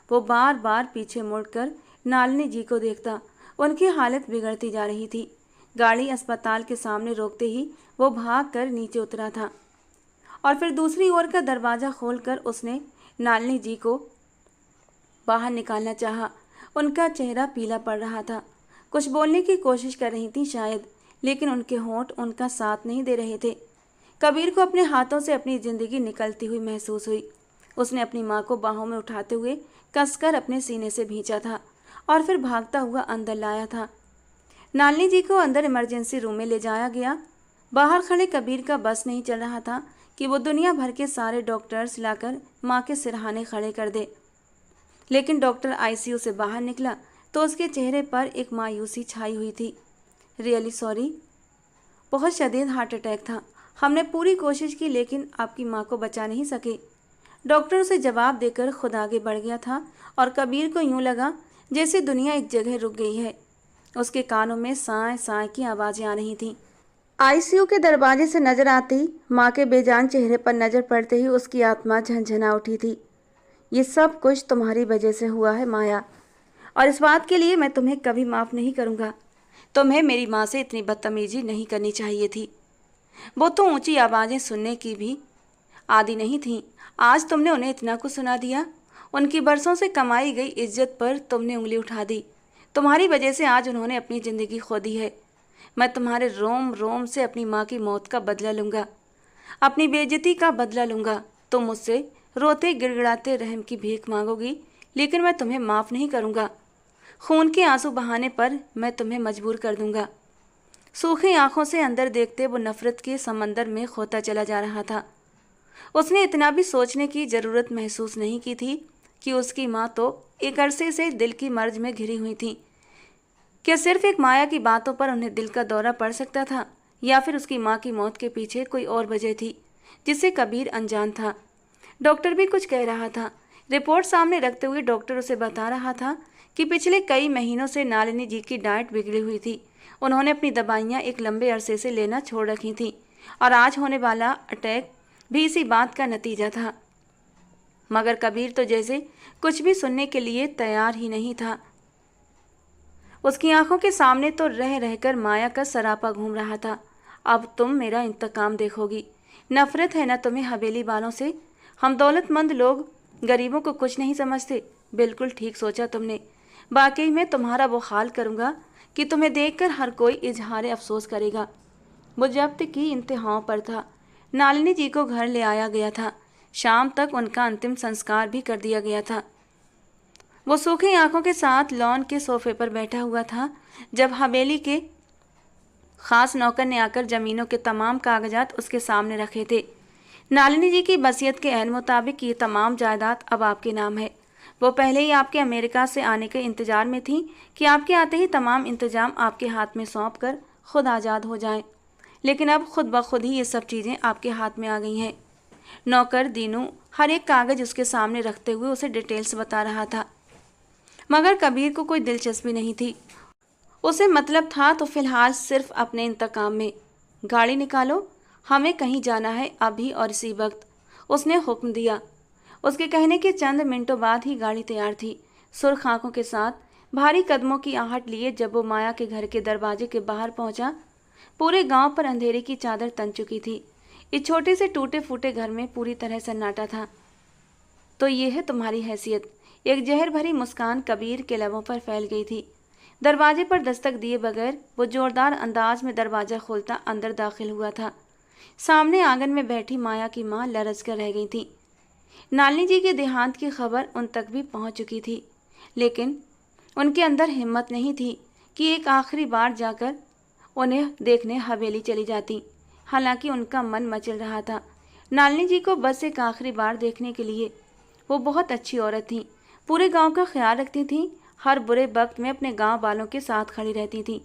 वो बार बार पीछे मुड़कर नालिनी जी को देखता। उनकी हालत बिगड़ती जा रही थी। गाड़ी अस्पताल के सामने रोकते ही वो भागकर नीचे उतरा था और फिर दूसरी ओर का दरवाज़ा खोलकर उसने नालिनी जी को बाहर निकालना चाहा। उनका चेहरा पीला पड़ रहा था। कुछ बोलने की कोशिश कर रही थी शायद, लेकिन उनके होंठ उनका साथ नहीं दे रहे थे। कबीर को अपने हाथों से अपनी जिंदगी निकलती हुई महसूस हुई। उसने अपनी माँ को बाहों में उठाते हुए कसकर अपने सीने से भींचा था और फिर भागता हुआ अंदर लाया था। नालिनी जी को अंदर इमरजेंसी रूम में ले जाया गया। बाहर खड़े कबीर का बस नहीं चल रहा था कि वो दुनिया भर के सारे डॉक्टर्स लाकर माँ के सिरहाने खड़े कर दे। लेकिन डॉक्टर आईसीयू से बाहर निकला तो उसके चेहरे पर एक मायूसी छाई हुई थी। रियली सॉरी, बहुत शदीद हार्ट अटैक था। हमने पूरी कोशिश की लेकिन आपकी माँ को बचा नहीं सके। डॉक्टर उसे जवाब देकर खुद आगे बढ़ गया था और कबीर को यूं लगा जैसे दुनिया एक जगह रुक गई है। उसके कानों में साए साए की आवाज़ें आ रही थीं। आईसीयू के दरवाजे से नजर आती माँ के बेजान चेहरे पर नजर पड़ते ही उसकी आत्मा झंझना उठी थी। ये सब कुछ तुम्हारी वजह से हुआ है माया, और इस बात के लिए मैं तुम्हें कभी माफ़ नहीं करूँगा। तुम्हें मेरी माँ से इतनी बदतमीजी नहीं करनी चाहिए थी। वो तो ऊंची आवाज़ें सुनने की भी आदी नहीं थीं। आज तुमने उन्हें इतना कुछ सुना दिया। उनकी बरसों से कमाई गई इज्जत पर तुमने उंगली उठा दी। तुम्हारी वजह से आज उन्होंने अपनी ज़िंदगी खो दी है। मैं तुम्हारे रोम रोम से अपनी माँ की मौत का बदला लूँगा, अपनी बेइज्जती का बदला लूँगा। तुम मुझसे रोते गिड़गिड़ाते रहम की भीख मांगोगी, लेकिन मैं तुम्हें माफ़ नहीं करूँगा। खून के आंसू बहाने पर मैं तुम्हें मजबूर कर दूँगा। सूखी आंखों से अंदर देखते वो नफरत के समंदर में खोता चला जा रहा था। उसने इतना भी सोचने की ज़रूरत महसूस नहीं की थी कि उसकी माँ तो एक अरसे से दिल की मर्ज में घिरी हुई थी। क्या सिर्फ एक माया की बातों पर उन्हें दिल का दौरा पड़ सकता था, या फिर उसकी माँ की मौत के पीछे कोई और वजह थी जिससे कबीर अनजान था। डॉक्टर भी कुछ कह रहा था। रिपोर्ट सामने रखते हुए डॉक्टर उसे बता रहा था कि पिछले कई महीनों से नालिनी जी की डाइट बिगड़ी हुई थी। उन्होंने अपनी दवाइयाँ एक लंबे अरसे से लेना छोड़ रखी थीं और आज होने वाला अटैक भी इसी बात का नतीजा था। मगर कबीर तो जैसे कुछ भी सुनने के लिए तैयार ही नहीं था। उसकी आंखों के सामने तो रह रहकर माया का सरापा घूम रहा था। अब तुम मेरा इंतकाम देखोगी। नफरत है ना तुम्हें हवेली वालों से? हम दौलतमंद लोग गरीबों को कुछ नहीं समझते। बिल्कुल ठीक सोचा तुमने। वाकई में तुम्हारा वो हाल करूँगा कि तुम्हें देखकर हर कोई इजहार अफसोस करेगा। वो जब्त की इंतहाओं पर था। नालिनी जी को घर ले आया गया था। शाम तक उनका अंतिम संस्कार भी कर दिया गया था। वो सूखी आंखों के साथ लॉन के सोफे पर बैठा हुआ था जब हवेली के खास नौकर ने आकर जमीनों के तमाम कागजात उसके सामने रखे थे। नालिनी जी की वसीयत के ऐन मुताबिक ये तमाम जायदाद अब आपके नाम है। वो पहले ही आपके अमेरिका से आने के इंतजार में थी कि आपके आते ही तमाम इंतजाम आपके हाथ में सौंप कर खुद आज़ाद हो जाएं। लेकिन अब खुद ब खुद ही ये सब चीज़ें आपके हाथ में आ गई हैं। नौकर दीनू हर एक कागज़ उसके सामने रखते हुए उसे डिटेल्स बता रहा था, मगर कबीर को कोई दिलचस्पी नहीं थी। उसे मतलब था तो फिलहाल सिर्फ अपने इंतकाम में। गाड़ी निकालो, हमें कहीं जाना है अभी और इसी वक्त, उसने हुक्म दिया। उसके कहने के चंद मिनटों बाद ही गाड़ी तैयार थी। सुर्ख आंखों के साथ भारी कदमों की आहट लिए जब वो माया के घर के दरवाजे के बाहर पहुंचा, पूरे गांव पर अंधेरे की चादर तन चुकी थी। इस छोटे से टूटे फूटे घर में पूरी तरह सन्नाटा था। तो ये है तुम्हारी हैसियत। एक जहर भरी मुस्कान कबीर के लबों पर फैल गई थी। दरवाजे पर दस्तक दिए बगैर वो जोरदार अंदाज में दरवाज़ा खोलता अंदर दाखिल हुआ था। सामने आंगन में बैठी माया की माँ लरज कर रह गई थी। नालिनी जी के देहांत की खबर उन तक भी पहुंच चुकी थी, लेकिन उनके अंदर हिम्मत नहीं थी कि एक आखिरी बार जाकर उन्हें देखने हवेली चली जाती। हालांकि उनका मन मचल रहा था नालिनी जी को बस एक आखिरी बार देखने के लिए। वो बहुत अच्छी औरत थी, पूरे गांव का ख्याल रखती थी, हर बुरे वक्त में अपने गांव वालों के साथ खड़ी रहती थी।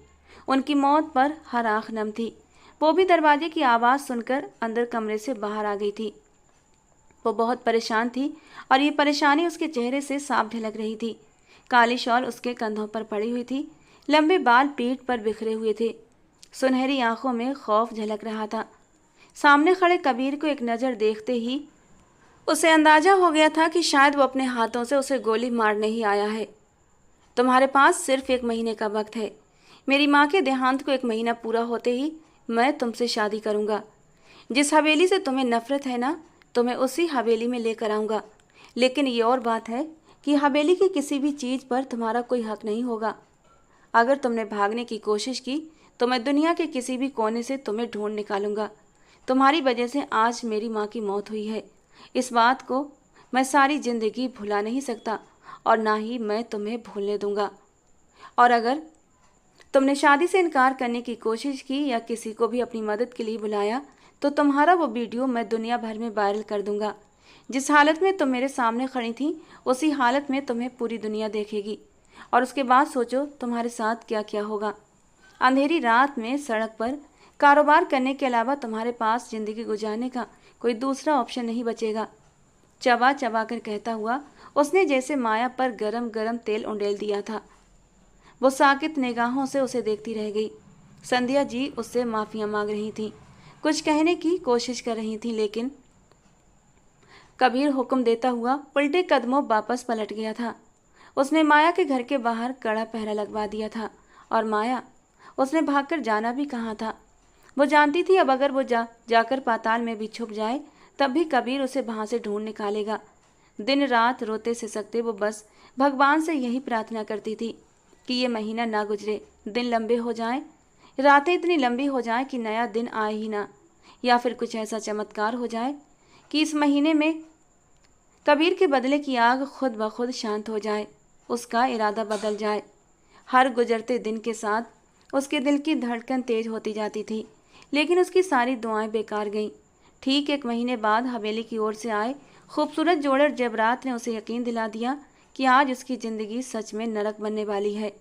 उनकी मौत पर हर आँख नम थी। वो भी दरवाजे की आवाज़ सुनकर अंदर कमरे से बाहर आ गई थी। वो बहुत परेशान थी और ये परेशानी उसके चेहरे से साफ झलक रही थी। काली शॉल उसके कंधों पर पड़ी हुई थी, लंबे बाल पीठ पर बिखरे हुए थे, सुनहरी आंखों में खौफ झलक रहा था। सामने खड़े कबीर को एक नज़र देखते ही उसे अंदाजा हो गया था कि शायद वो अपने हाथों से उसे गोली मारने ही आया है। तुम्हारे पास सिर्फ 1 महीने का वक्त है। मेरी माँ के देहांत को 1 महीना पूरा होते ही मैं तुमसे शादी करूँगा। जिस हवेली से तुम्हें नफरत है ना, तुम्हें उसी हवेली में लेकर आऊँगा। लेकिन ये और बात है कि हवेली की किसी भी चीज़ पर तुम्हारा कोई हक नहीं होगा। अगर तुमने भागने की कोशिश की तो मैं दुनिया के किसी भी कोने से तुम्हें ढूंढ निकालूंगा। तुम्हारी वजह से आज मेरी माँ की मौत हुई है। इस बात को मैं सारी ज़िंदगी भुला नहीं सकता और ना ही मैं तुम्हें भूलने दूंगा। और अगर तुमने शादी से इनकार करने की कोशिश की या किसी को भी अपनी मदद के लिए बुलाया तो तुम्हारा वो वीडियो मैं दुनिया भर में वायरल कर दूंगा। जिस हालत में तुम मेरे सामने खड़ी थी उसी हालत में तुम्हें पूरी दुनिया देखेगी। और उसके बाद सोचो तुम्हारे साथ क्या क्या होगा। अंधेरी रात में सड़क पर कारोबार करने के अलावा तुम्हारे पास ज़िंदगी गुजारने का कोई दूसरा ऑप्शन नहीं बचेगा। चबा चबा कर कहता हुआ उसने जैसे माया पर गरम गरम तेल उंडेल दिया था। वो साकित निगाहों से उसे देखती रह गई। संध्या जी उससे माफिया मांग रही थी, कुछ कहने की कोशिश कर रही थी, लेकिन कबीर हुक्म देता हुआ उल्टे कदमों वापस पलट गया था। उसने माया के घर के बाहर कड़ा पहरा लगवा दिया था और माया उसने भागकर जाना भी कहाँ था। वो जानती थी अब अगर वो जाकर पाताल में भी छुप जाए तब भी कबीर उसे वहाँ से ढूंढ निकालेगा। दिन रात रोते सिसकते वो बस भगवान से यही प्रार्थना करती थी कि ये महीना ना गुजरे, दिन लंबे हो जाएं, रातें इतनी लंबी हो जाएं कि नया दिन आए ही ना, या फिर कुछ ऐसा चमत्कार हो जाए कि इस महीने में कबीर के बदले की आग खुद ब खुद शांत हो जाए, उसका इरादा बदल जाए। हर गुजरते दिन के साथ उसके दिल की धड़कन तेज होती जाती थी, लेकिन उसकी सारी दुआएं बेकार गईं। ठीक 1 महीने बाद हवेली की ओर से आए खूबसूरत जोड़े जबरात ने उसे यकीन दिला दिया कि आज उसकी ज़िंदगी सच में नरक बनने वाली है।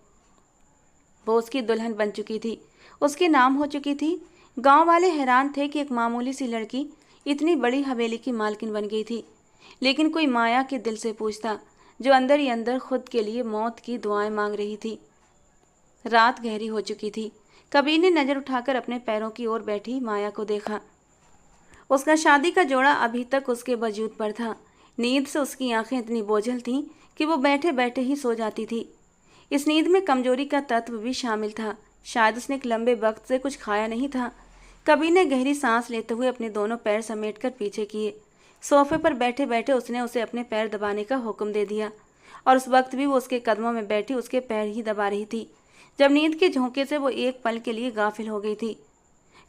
वो उसकी दुल्हन बन चुकी थी, उसके नाम हो चुकी थी। गांव वाले हैरान थे कि एक मामूली सी लड़की इतनी बड़ी हवेली की मालकिन बन गई थी। लेकिन कोई माया के दिल से पूछता जो अंदर ही अंदर खुद के लिए मौत की दुआएं मांग रही थी। रात गहरी हो चुकी थी। कबीर ने नज़र उठाकर अपने पैरों की ओर बैठी माया को देखा। उसका शादी का जोड़ा अभी तक उसके वजूद पर था। नींद से उसकी आंखें इतनी बोझल थीं कि वो बैठे बैठे ही सो जाती थी। इस नींद में कमजोरी का तत्व भी शामिल था। शायद उसने एक लंबे वक्त से कुछ खाया नहीं था। कबीर ने गहरी सांस लेते हुए अपने दोनों पैर समेटकर पीछे किए। सोफे पर बैठे बैठे उसने उसे अपने पैर दबाने का हुक्म दे दिया और उस वक्त भी वो उसके कदमों में बैठी उसके पैर ही दबा रही थी। जब नींद के झोंके से वो एक पल के लिए गाफिल हो गई थी।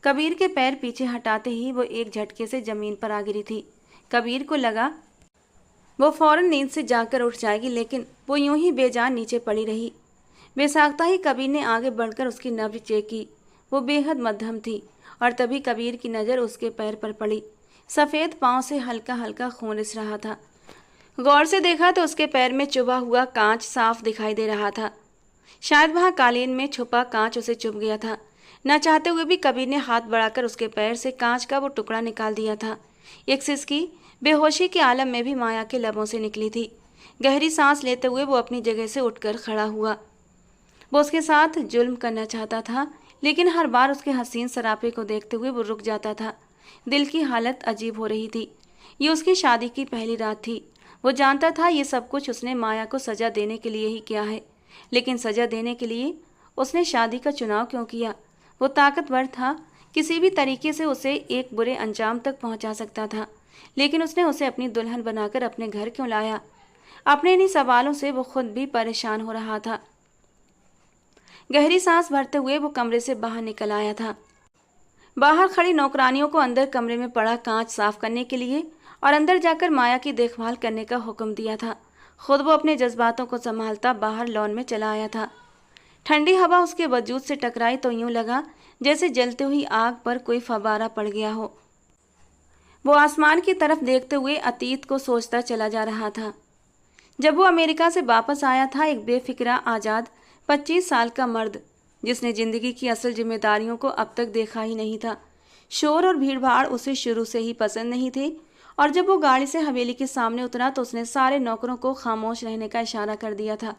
कबीर के पैर पीछे हटाते ही वो एक झटके से जमीन पर आ गिरी थी। कबीर को लगा वो फौरन नींद से जाकर उठ जाएगी, लेकिन वो यूं ही बेजान नीचे पड़ी रही। बेसाख्ता ही कबीर ने आगे बढ़कर उसकी नब्ज चेक की। वो बेहद मध्यम थी और तभी कबीर की नज़र उसके पैर पर पड़ी। सफ़ेद पांव से हल्का हल्का खून रिस रहा था। गौर से देखा तो उसके पैर में चुभा हुआ कांच साफ दिखाई दे रहा था। शायद वहाँ कालीन में छुपा कांच उसे चुभ गया था। न चाहते हुए भी कबीर ने हाथ बढ़ाकर उसके पैर से कांच का वो टुकड़ा निकाल दिया था। एक सिसकी बेहोशी के आलम में भी माया के लबों से निकली थी। गहरी सांस लेते हुए वो अपनी जगह से उठकर खड़ा हुआ। वो उसके साथ जुल्म करना चाहता था, लेकिन हर बार उसके हसीन सरापे को देखते हुए वो रुक जाता था। दिल की हालत अजीब हो रही थी। ये उसकी शादी की पहली रात थी। वो जानता था ये सब कुछ उसने माया को सज़ा देने के लिए ही किया है, लेकिन सज़ा देने के लिए उसने शादी का चुनाव क्यों किया? वो ताकतवर था, किसी भी तरीके से उसे एक बुरे अंजाम तक पहुंचा सकता था, लेकिन उसने उसे अपनी दुल्हन बनाकर अपने घर क्यों लाया? अपने इन्हीं सवालों से वो खुद भी परेशान हो रहा था। गहरी सांस भरते हुए वो कमरे से बाहर निकल आया था। बाहर खड़ी नौकरानियों को अंदर कमरे में पड़ा कांच साफ करने के लिए और अंदर जाकर माया की देखभाल करने का हुक्म दिया था। खुद वो अपने जज्बातों को संभालता बाहर लॉन में चला आया था। ठंडी हवा उसके वजूद से टकराई तो यूं लगा जैसे जलती हुई आग पर कोई फवारा पड़ गया हो। वो आसमान की तरफ देखते हुए अतीत को सोचता चला जा रहा था। जब वो अमेरिका से वापस आया था, एक बेफिक्रा आज़ाद 25 साल का मर्द, जिसने ज़िंदगी की असल जिम्मेदारियों को अब तक देखा ही नहीं था। शोर और भीड़भाड़ उसे शुरू से ही पसंद नहीं थे और जब वो गाड़ी से हवेली के सामने उतरा तो उसने सारे नौकरों को खामोश रहने का इशारा कर दिया था।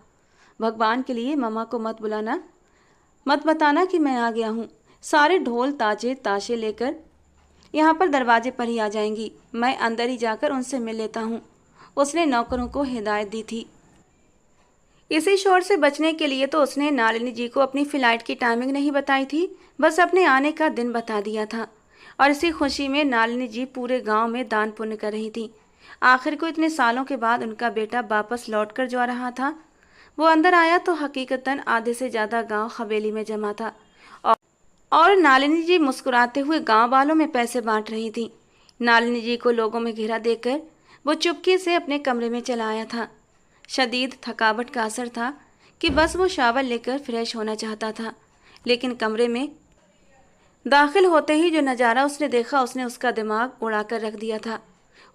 भगवान के लिए मम्मा को मत बुलाना, मत बताना कि मैं आ गया हूँ। सारे ढोल ताजे ताशे लेकर यहाँ पर दरवाजे पर ही आ जाएंगी। मैं अंदर ही जाकर उनसे मिल लेता हूँ, उसने नौकरों को हिदायत दी थी। इसी शोर से बचने के लिए तो उसने नालिनी जी को अपनी फ्लाइट की टाइमिंग नहीं बताई थी, बस अपने आने का दिन बता दिया था। और इसी खुशी में नालिनी जी पूरे गांव में दान पुण्य कर रही थी। आखिर को इतने सालों के बाद उनका बेटा वापस लौट कर जा रहा था। वो अंदर आया तो हकीकतन आधे से ज़्यादा गांव हवेली में जमा था और नालिनी जी मुस्कुराते हुए गांव वालों में पैसे बांट रही थी। नालिनी जी को लोगों में घिरा देखकर वो चुपके से अपने कमरे में चला आया था। शदीद थकावट का असर था कि बस वो शावर लेकर फ्रेश होना चाहता था, लेकिन कमरे में दाखिल होते ही जो नज़ारा उसने देखा उसने उसका दिमाग उड़ा कर रख दिया था।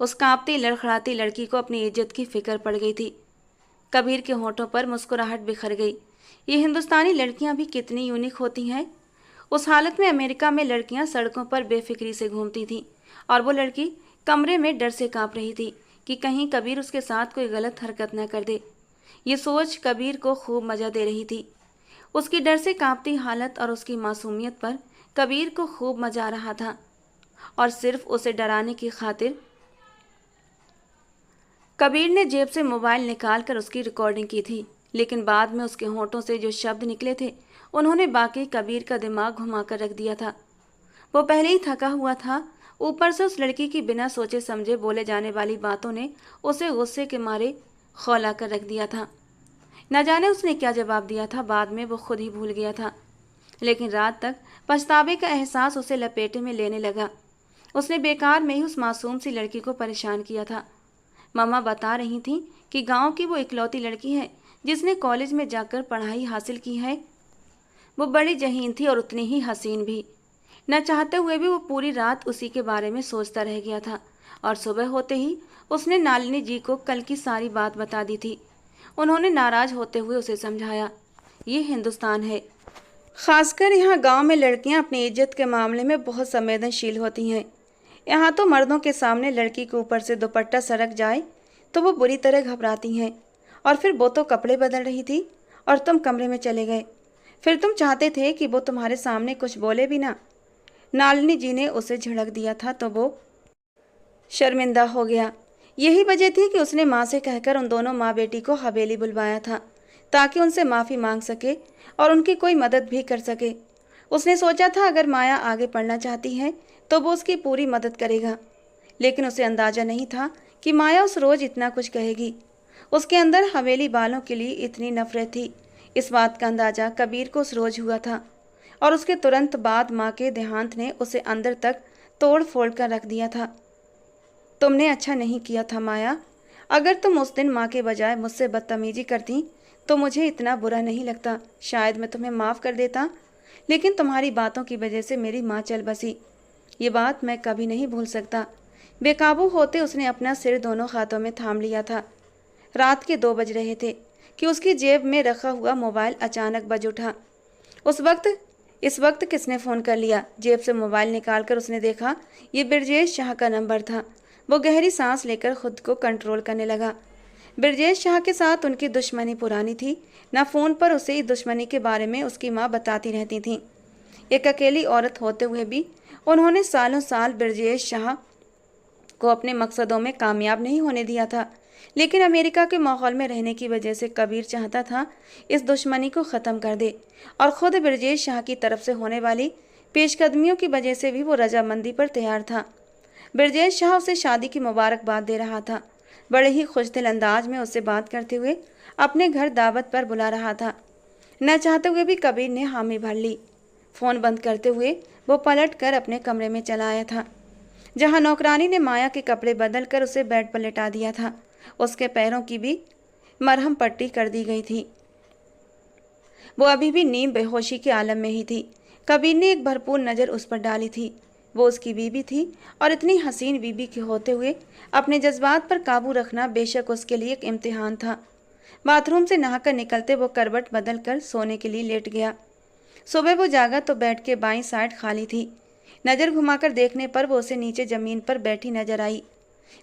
उस कांपती लड़खड़ाती लड़की को अपनी इज्जत की फिक्र पड़ गई थी। कबीर के होठों पर मुस्कुराहट बिखर गई। ये हिंदुस्तानी लड़कियां भी कितनी यूनिक होती हैं। उस हालत में अमेरिका में लड़कियां सड़कों पर बेफिक्री से घूमती थीं और वो लड़की कमरे में डर से कांप रही थी कि कहीं कबीर उसके साथ कोई गलत हरकत न कर दे। ये सोच कबीर को खूब मजा दे रही थी। उसकी डर से कांपती हालत और उसकी मासूमियत पर कबीर को खूब मजा आ रहा था और सिर्फ उसे डराने की खातिर कबीर ने जेब से मोबाइल निकालकर उसकी रिकॉर्डिंग की थी। लेकिन बाद में उसके होठों से जो शब्द निकले थे उन्होंने बाकी कबीर का दिमाग घुमाकर रख दिया था। वो पहले ही थका हुआ था, ऊपर से उस लड़की की बिना सोचे समझे बोले जाने वाली बातों ने उसे गुस्से के मारे खौला कर रख दिया था। न जाने उसने क्या जवाब दिया था, बाद में वो खुद ही भूल गया था। लेकिन रात तक पछतावे का एहसास उसे लपेटे में लेने लगा। उसने बेकार में ही उस मासूम सी लड़की को परेशान किया था। मम्मा बता रही थी कि गांव की वो इकलौती लड़की है जिसने कॉलेज में जाकर पढ़ाई हासिल की है। वो बड़ी जहीन थी और उतनी ही हसीन भी। न चाहते हुए भी वो पूरी रात उसी के बारे में सोचता रह गया था और सुबह होते ही उसने नालिनी जी को कल की सारी बात बता दी थी। उन्होंने नाराज होते हुए उसे समझाया, ये हिंदुस्तान है, खासकर यहाँ गांव में लड़कियाँ अपनी इज्जत के मामले में बहुत संवेदनशील होती हैं। यहाँ तो मर्दों के सामने लड़की के ऊपर से दुपट्टा सरक जाए तो वो बुरी तरह घबराती हैं। और फिर वो तो कपड़े बदल रही थी और तुम कमरे में चले गए। फिर तुम चाहते थे कि वो तुम्हारे सामने कुछ बोले भी ना। नालिनी जी ने उसे झिड़क दिया था तो वो शर्मिंदा हो गया। यही वजह थी कि उसने माँ से कहकर उन दोनों माँ बेटी को हवेली बुलवाया था ताकि उनसे माफ़ी मांग सके और उनकी कोई मदद भी कर सके। उसने सोचा था अगर माया आगे पढ़ना चाहती है तो वो उसकी पूरी मदद करेगा, लेकिन उसे अंदाज़ा नहीं था कि माया उस रोज़ इतना कुछ कहेगी। उसके अंदर हवेली वालों के लिए इतनी नफरत थी। इस बात का अंदाज़ा कबीर को उस रोज़ हुआ था और उसके तुरंत बाद माँ के देहांत ने उसे अंदर तक तोड़ फोड़ कर रख दिया था। तुमने अच्छा नहीं किया था माया। अगर तुम उस दिन माँ के बजाय मुझसे बदतमीजी करती तो मुझे इतना बुरा नहीं लगता। शायद मैं तुम्हें माफ़ कर देता, लेकिन तुम्हारी बातों की वजह से मेरी माँ चल बसी। ये बात मैं कभी नहीं भूल सकता। बेकाबू होते उसने अपना सिर दोनों हाथों में थाम लिया था। रात के 2 बज रहे थे कि उसकी जेब में रखा हुआ मोबाइल अचानक बज उठा। इस वक्त किसने फ़ोन कर लिया? जेब से मोबाइल निकालकर उसने देखा ये ब्रजेश शाह का नंबर था। वो गहरी सांस लेकर खुद को कंट्रोल करने लगा। ब्रजेश शाह के साथ उनकी दुश्मनी पुरानी थी। न फ़ोन पर उसे इस दुश्मनी के बारे में उसकी माँ बताती रहती थी। एक अकेली औरत होते हुए भी उन्होंने सालों साल ब्रजेश शाह को अपने मकसदों में कामयाब नहीं होने दिया था। लेकिन अमेरिका के माहौल में रहने की वजह से कबीर चाहता था इस दुश्मनी को ख़त्म कर दे और ख़ुद ब्रजेश शाह की तरफ से होने वाली पेशकदमियों की वजह से भी वो रजामंदी पर तैयार था। ब्रजेश शाह उसे शादी की मुबारकबाद दे रहा था। बड़े ही खुशदिल अंदाज में उससे बात करते हुए अपने घर दावत पर बुला रहा था। न चाहते हुए भी कबीर ने हामी भर ली। फ़ोन बंद करते हुए वो पलट कर अपने कमरे में चला आया था, जहाँ नौकरानी ने माया के कपड़े बदल कर उसे बेड पर लेटा दिया था। उसके पैरों की भी मरहम पट्टी कर दी गई थी। वो अभी भी नींद बेहोशी के आलम में ही थी। कबीर ने एक भरपूर नज़र उस पर डाली थी। वो उसकी बीवी थी और इतनी हसीन बीवी के होते हुए अपने जज्बात पर काबू रखना बेशक उसके लिए एक इम्तिहान था। बाथरूम से नहाकर निकलते वो करवट बदल कर सोने के लिए लेट गया। सुबह वो जागा तो बेड के बाईं साइड खाली थी। नज़र घुमाकर देखने पर वो उसे नीचे ज़मीन पर बैठी नजर आई।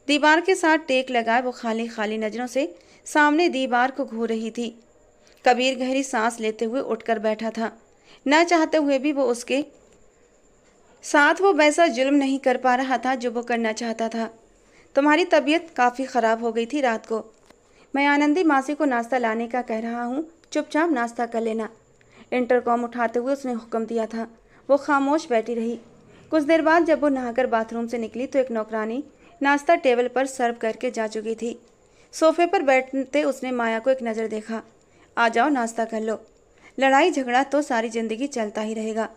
दीवार के साथ टेक लगाए वो खाली खाली नजरों से सामने दीवार को घूर रही थी। कबीर गहरी सांस लेते हुए उठकर बैठा था। न चाहते हुए भी वो उसके साथ वो वैसा जुल्म नहीं कर पा रहा था जो वो करना चाहता था। तुम्हारी तबीयत काफ़ी ख़राब हो गई थी रात को। मैं आनंदी मासी को नाश्ता लाने का कह रहा हूँ, चुपचाप नाश्ता कर लेना। इंटरकॉम उठाते हुए उसने हुक्म दिया था। वो खामोश बैठी रही। कुछ देर बाद जब वो नहाकर बाथरूम से निकली तो एक नौकरानी नाश्ता टेबल पर सर्व करके जा चुकी थी। सोफे पर बैठते उसने माया को एक नज़र देखा। आ जाओ, नाश्ता कर लो। लड़ाई झगड़ा तो सारी ज़िंदगी चलता ही रहेगा।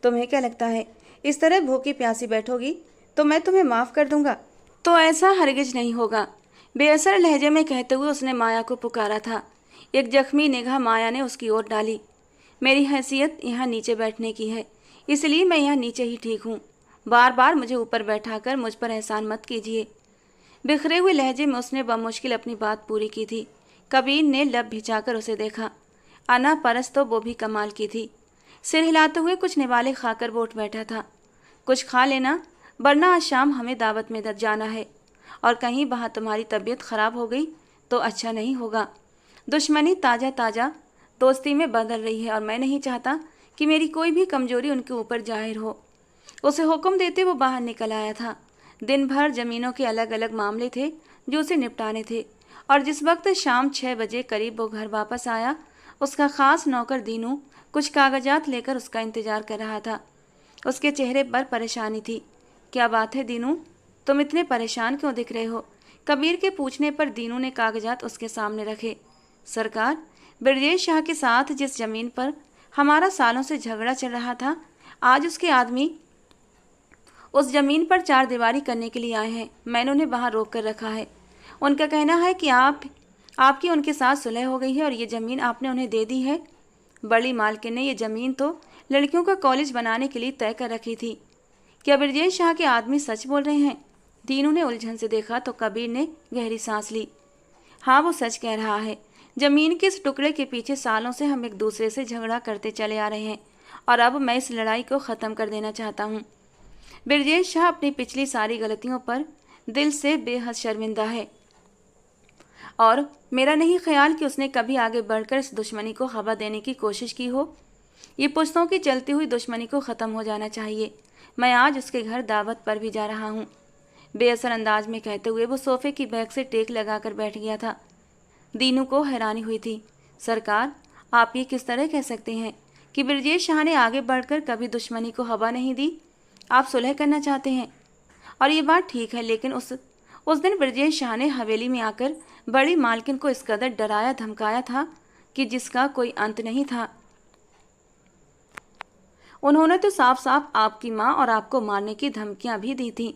तुम्हें क्या लगता है इस तरह भूखी प्यासी बैठोगी तो मैं तुम्हें माफ़ कर दूंगा? तो ऐसा हरगिज नहीं होगा, बेअसर लहजे में कहते हुए उसने माया को पुकारा था। एक जख्मी निगाह माया ने उसकी ओर डाली। मेरी हैसियत यहाँ नीचे बैठने की है, इसलिए मैं यहाँ नीचे ही ठीक हूँ। बार बार मुझे ऊपर बैठाकर मुझ पर एहसान मत कीजिए। बिखरे हुए लहजे में उसने बमुश्किल अपनी बात पूरी की थी। कबीर ने लब भिजाकर उसे देखा। अना परस तो वो भी कमाल की थी। सिर हिलाते हुए कुछ निवाले खाकर वो उठ बैठा था। कुछ खा लेना, वरना आज शाम हमें दावत में जाना है, और कहीं वहाँ तुम्हारी तबीयत खराब हो गई तो अच्छा नहीं होगा। दुश्मनी ताज़ा ताज़ा दोस्ती में बदल रही है और मैं नहीं चाहता कि मेरी कोई भी कमजोरी उनके ऊपर जाहिर हो। उसे हुक्म देते वो बाहर निकल आया था। दिन भर ज़मीनों के अलग अलग मामले थे जो उसे निपटाने थे, और जिस वक्त शाम 6 बजे करीब वो घर वापस आया, उसका ख़ास नौकर दीनू कुछ कागजात लेकर उसका इंतज़ार कर रहा था। उसके चेहरे पर परेशानी थी। क्या बात है दीनू, तुम इतने परेशान क्यों दिख रहे हो? कबीर के पूछने पर दीनू ने कागजात उसके सामने रखे। सरकार, ब्रजेश शाह के साथ जिस ज़मीन पर हमारा सालों से झगड़ा चल रहा था, आज उसके आदमी उस ज़मीन पर 4 दीवारी करने के लिए आए हैं। मैंने उन्हें वहाँ रोक कर रखा है। उनका कहना है कि आपकी उनके साथ सुलह हो गई है और ये ज़मीन आपने उन्हें दे दी है। बड़ी मालकिन ने ये ज़मीन तो लड़कियों का कॉलेज बनाने के लिए तय कर रखी थी। क्या ब्रजेश शाह के आदमी सच बोल रहे हैं? दीनू ने उलझन से देखा तो कबीर ने गहरी सांस ली। हाँ, वो सच कह रहा है। ज़मीन के इस टुकड़े के पीछे सालों से हम एक दूसरे से झगड़ा करते चले आ रहे हैं, और अब मैं इस लड़ाई को ख़त्म कर देना चाहता हूँ। ब्रजेश शाह अपनी पिछली सारी गलतियों पर दिल से बेहद शर्मिंदा है, और मेरा नहीं ख्याल कि उसने कभी आगे बढ़कर इस दुश्मनी को हवा देने की कोशिश की हो। ये पुश्तों की चलती हुई दुश्मनी को ख़त्म हो जाना चाहिए। मैं आज उसके घर दावत पर भी जा रहा हूँ। बेअसर अंदाज में कहते हुए वो सोफे की बैक से टेक लगाकर बैठ गया था। दीनू को हैरानी हुई थी। सरकार, आप ये किस तरह कह सकते हैं कि ब्रजेश शाह ने आगे बढ़कर कभी दुश्मनी को हवा नहीं दी? आप सुलह करना चाहते हैं, और ये बात ठीक है, लेकिन उस दिन ब्रजेश शाह ने हवेली में आकर बड़ी मालकिन को इस कदर डराया धमकाया था कि जिसका कोई अंत नहीं था। उन्होंने तो साफ साफ आपकी माँ और आपको मारने की धमकियाँ भी दी थीं।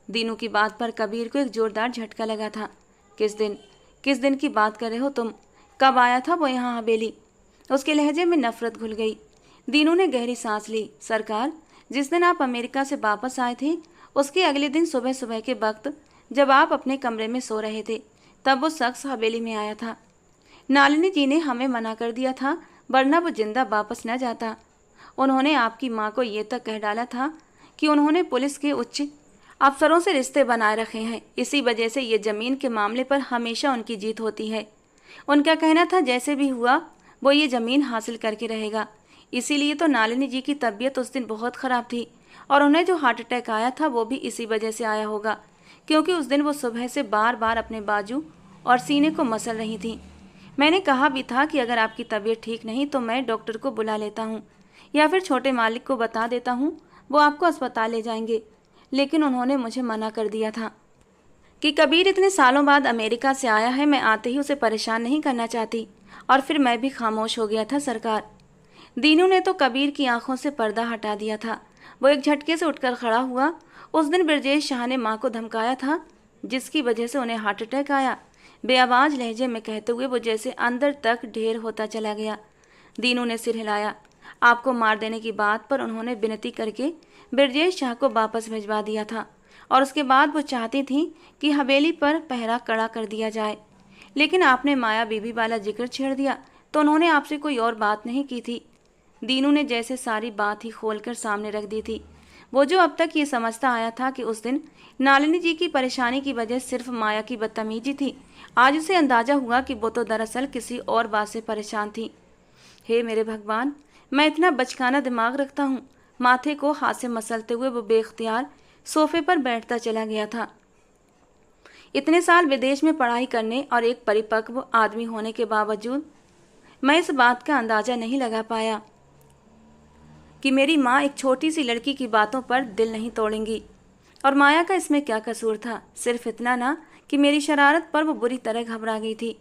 दीनू की बात पर कबीर को एक जोरदार झटका लगा था। किस दिन की बात कर रहे हो तुम? कब आया था वो यहाँ हवेली? उसके लहजे में नफरत घुल गई। दीनू ने गहरी सांस ली। सरकार, जिस दिन आप अमेरिका से वापस आए थे, उसके अगले दिन सुबह सुबह के वक्त जब आप अपने कमरे में सो रहे थे, तब वो शख्स हवेली में आया था। नालिनी जी ने हमें मना कर दिया था, वरना वो जिंदा वापस न जाता। उन्होंने आपकी माँ को ये तक कह डाला था कि उन्होंने पुलिस के उच्च अफसरों से रिश्ते बनाए रखे हैं। इसी वजह से ये ज़मीन के मामले पर हमेशा उनकी जीत होती है। उनका कहना था जैसे भी हुआ वो ये ज़मीन हासिल करके रहेगा। इसीलिए तो नालिनी जी की तबीयत उस दिन बहुत ख़राब थी, और उन्हें जो हार्ट अटैक आया था वो भी इसी वजह से आया होगा, क्योंकि उस दिन वो सुबह से बार बार अपने बाजू और सीने को मसल रही थी। मैंने कहा भी था कि अगर आपकी तबीयत ठीक नहीं तो मैं डॉक्टर को बुला लेता हूँ, या फिर छोटे मालिक को बता देता हूँ, वो आपको अस्पताल ले जाएंगे, लेकिन उन्होंने मुझे मना कर दिया था कि कबीर इतने सालों बाद अमेरिका से आया है, मैं आते ही उसे परेशान नहीं करना चाहती, और फिर मैं भी खामोश हो गया था। सरकार, दीनू ने तो कबीर की आंखों से पर्दा हटा दिया था। वो एक झटके से उठकर खड़ा हुआ। उस दिन ब्रजेश शाह ने माँ को धमकाया था, जिसकी वजह से उन्हें हार्ट अटैक आया। बेआवाज लहजे में कहते हुए वो जैसे अंदर तक ढेर होता चला गया। दीनू ने सिर हिलाया। आपको मार देने की बात पर उन्होंने विनती करके ब्रजेश शाह को वापस भिजवा दिया था, और उसके बाद वो चाहती थी कि हवेली पर पहरा कड़ा कर दिया जाए, लेकिन आपने माया बीबी वाला जिक्र छेड़ दिया तो उन्होंने आपसे कोई और बात नहीं की थी। दीनू ने जैसे सारी बात ही खोलकर सामने रख दी थी। वो जो अब तक ये समझता आया था कि उस दिन नालिनी जी की परेशानी की वजह सिर्फ माया की बदतमीजी थी, आज उसे अंदाजा हुआ कि वो तो दरअसल किसी और बात से परेशान थी। हे मेरे भगवान, मैं इतना बचकाना दिमाग रखता हूँ। माथे को हाथ से मसलते हुए वो बेख्तियार सोफे पर बैठता चला गया था। इतने साल विदेश में पढ़ाई करने और एक परिपक्व आदमी होने के बावजूद मैं इस बात का अंदाजा नहीं लगा पाया कि मेरी माँ एक छोटी सी लड़की की बातों पर दिल नहीं तोड़ेंगी। और माया का इसमें क्या कसूर था? सिर्फ इतना ना कि मेरी शरारत पर वो बुरी तरह घबरा गई थी।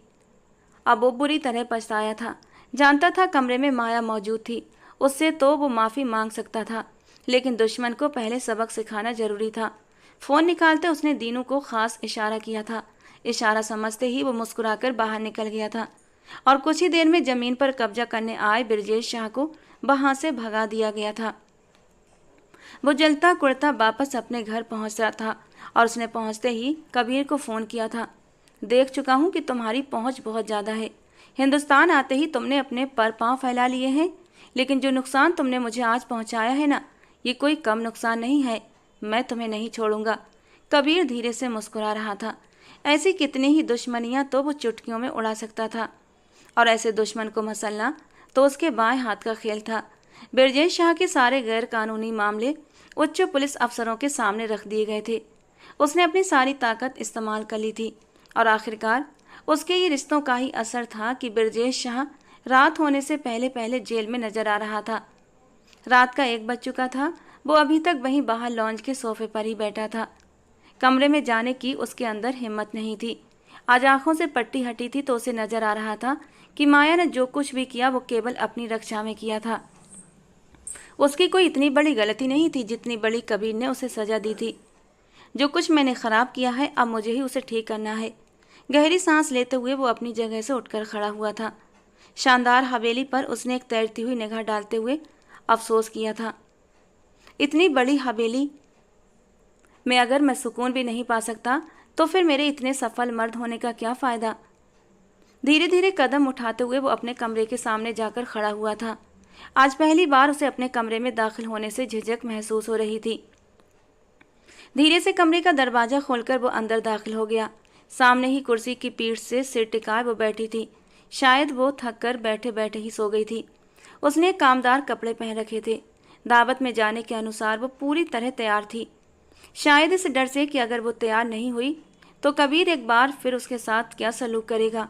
अब वो बुरी तरह पछताया था। जानता था कमरे में माया मौजूद थी, उससे तो वो माफ़ी मांग सकता था, लेकिन दुश्मन को पहले सबक सिखाना जरूरी था। फ़ोन निकालते उसने दीनू को खास इशारा किया था। इशारा समझते ही वो मुस्कुराकर बाहर निकल गया था और कुछ ही देर में ज़मीन पर कब्जा करने आए ब्रजेश शाह को वहां से भगा दिया गया था। वो जलता कुड़ता वापस अपने घर पहुंच रहा था और उसने पहुंचते ही कबीर को फ़ोन किया था। देख चुका हूं कि तुम्हारी पहुंच बहुत ज़्यादा है। हिंदुस्तान आते ही तुमने अपने पर पाँव फैला लिए हैं, लेकिन जो नुकसान तुमने मुझे आज पहुंचाया है ना, ये कोई कम नुकसान नहीं है। मैं तुम्हें नहीं छोड़ूंगा। कबीर धीरे से मुस्कुरा रहा था। ऐसी कितनी ही दुश्मनियां तो वो चुटकियों में उड़ा सकता था, और ऐसे दुश्मन को मसलना तो उसके बाएं हाथ का खेल था। ब्रजेश शाह के सारे गैर कानूनी मामले उच्च पुलिस अफसरों के सामने रख दिए गए थे। उसने अपनी सारी ताकत इस्तेमाल कर ली थी और आखिरकार उसके ये रिश्तों का ही असर था कि ब्रजेश शाह रात होने से पहले पहले जेल में नजर आ रहा था। रात का 1 बज चुका था। वो अभी तक वहीं बाहर लॉन्ज के सोफे पर ही बैठा था। कमरे में जाने की उसके अंदर हिम्मत नहीं थी। आज आंखों से पट्टी हटी थी तो उसे नजर आ रहा था कि माया ने जो कुछ भी किया वो केवल अपनी रक्षा में किया था। उसकी कोई इतनी बड़ी गलती नहीं थी जितनी बड़ी कबीर ने उसे सजा दी थी। जो कुछ मैंने खराब किया है अब मुझे ही उसे ठीक करना है। गहरी सांस लेते हुए वो अपनी जगह से उठकर खड़ा हुआ था। शानदार हवेली पर उसने एक तैरती हुई निगाह डालते हुए अफसोस किया था। इतनी बड़ी हवेली में अगर मैं सुकून भी नहीं पा सकता तो फिर मेरे इतने सफल मर्द होने का क्या फ़ायदा। धीरे धीरे कदम उठाते हुए वो अपने कमरे के सामने जाकर खड़ा हुआ था। आज पहली बार उसे अपने कमरे में दाखिल होने से झिझक महसूस हो रही थी। धीरे से कमरे का दरवाजा खोलकर वो अंदर दाखिल हो गया। सामने ही कुर्सी की पीठ से सिर टिकाए वो बैठी थी। शायद वो थक कर बैठे बैठे ही सो गई थी। उसने कामदार कपड़े पहन रखे थे। दावत में जाने के अनुसार वो पूरी तरह तैयार थी। शायद इस डर से कि अगर वो तैयार नहीं हुई तो कबीर एक बार फिर उसके साथ क्या सलूक करेगा।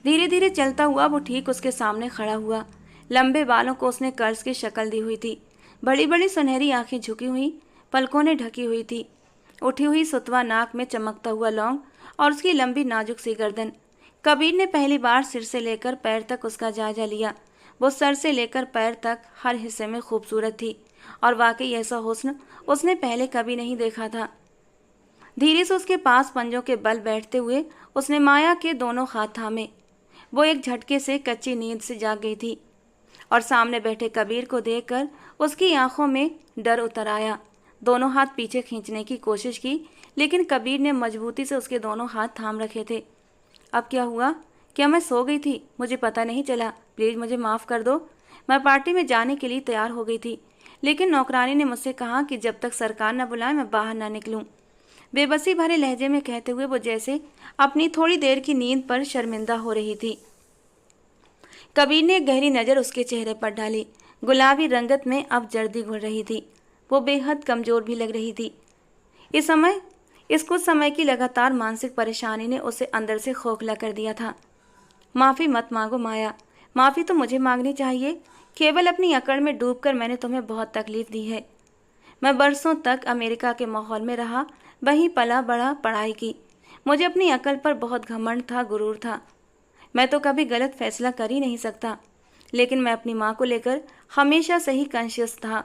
धीरे धीरे चलता हुआ वो ठीक उसके सामने खड़ा हुआ। लंबे बालों को उसने कर्ज की शक्ल दी हुई थी। बड़ी बड़ी सुनहरी आंखें झुकी हुई, पलकों ने ढकी हुई थी। उठी हुई सुतवा नाक में चमकता हुआ लौंग और उसकी लंबी नाजुक सी गर्दन। कबीर ने पहली बार सिर से लेकर पैर तक उसका जायजा लिया। वो सर से लेकर पैर तक हर हिस्से में खूबसूरत थी और वाकई ऐसा हुस्न उसने पहले कभी नहीं देखा था। धीरे से उसके पास पंजों के बल बैठते हुए उसने माया के दोनों हाथ थामे। वो एक झटके से कच्ची नींद से जाग गई थी और सामने बैठे कबीर को देखकर उसकी आंखों में डर उतर आया। दोनों हाथ पीछे खींचने की कोशिश की, लेकिन कबीर ने मजबूती से उसके दोनों हाथ थाम रखे थे। अब क्या हुआ? क्या मैं सो गई थी? मुझे पता नहीं चला। प्लीज़ मुझे माफ़ कर दो। मैं पार्टी में जाने के लिए तैयार हो गई थी, लेकिन नौकरानी ने मुझसे कहा कि जब तक सरकार न बुलाए मैं बाहर ना निकलूं। बेबसी भरे लहजे में कहते हुए वो जैसे अपनी थोड़ी देर की नींद पर शर्मिंदा हो रही थी। कबीर ने गहरी नज़र उसके चेहरे पर डाली। गुलाबी रंगत में अब जर्दी घुल रही थी। वो बेहद कमज़ोर भी लग रही थी। इस कुछ समय की लगातार मानसिक परेशानी ने उसे अंदर से खोखला कर दिया था। माफ़ी मत मांगो माया। माफ़ी तो मुझे मांगनी चाहिए। केवल अपनी अकड़ में डूबकर मैंने तुम्हें बहुत तकलीफ़ दी है। मैं बरसों तक अमेरिका के माहौल में रहा, वहीं पला बढ़ा, पढ़ाई की। मुझे अपनी अकल पर बहुत घमंड था, गुरूर था। मैं तो कभी गलत फैसला कर ही नहीं सकता, लेकिन मैं अपनी माँ को लेकर हमेशा से ही कॉन्शियस था।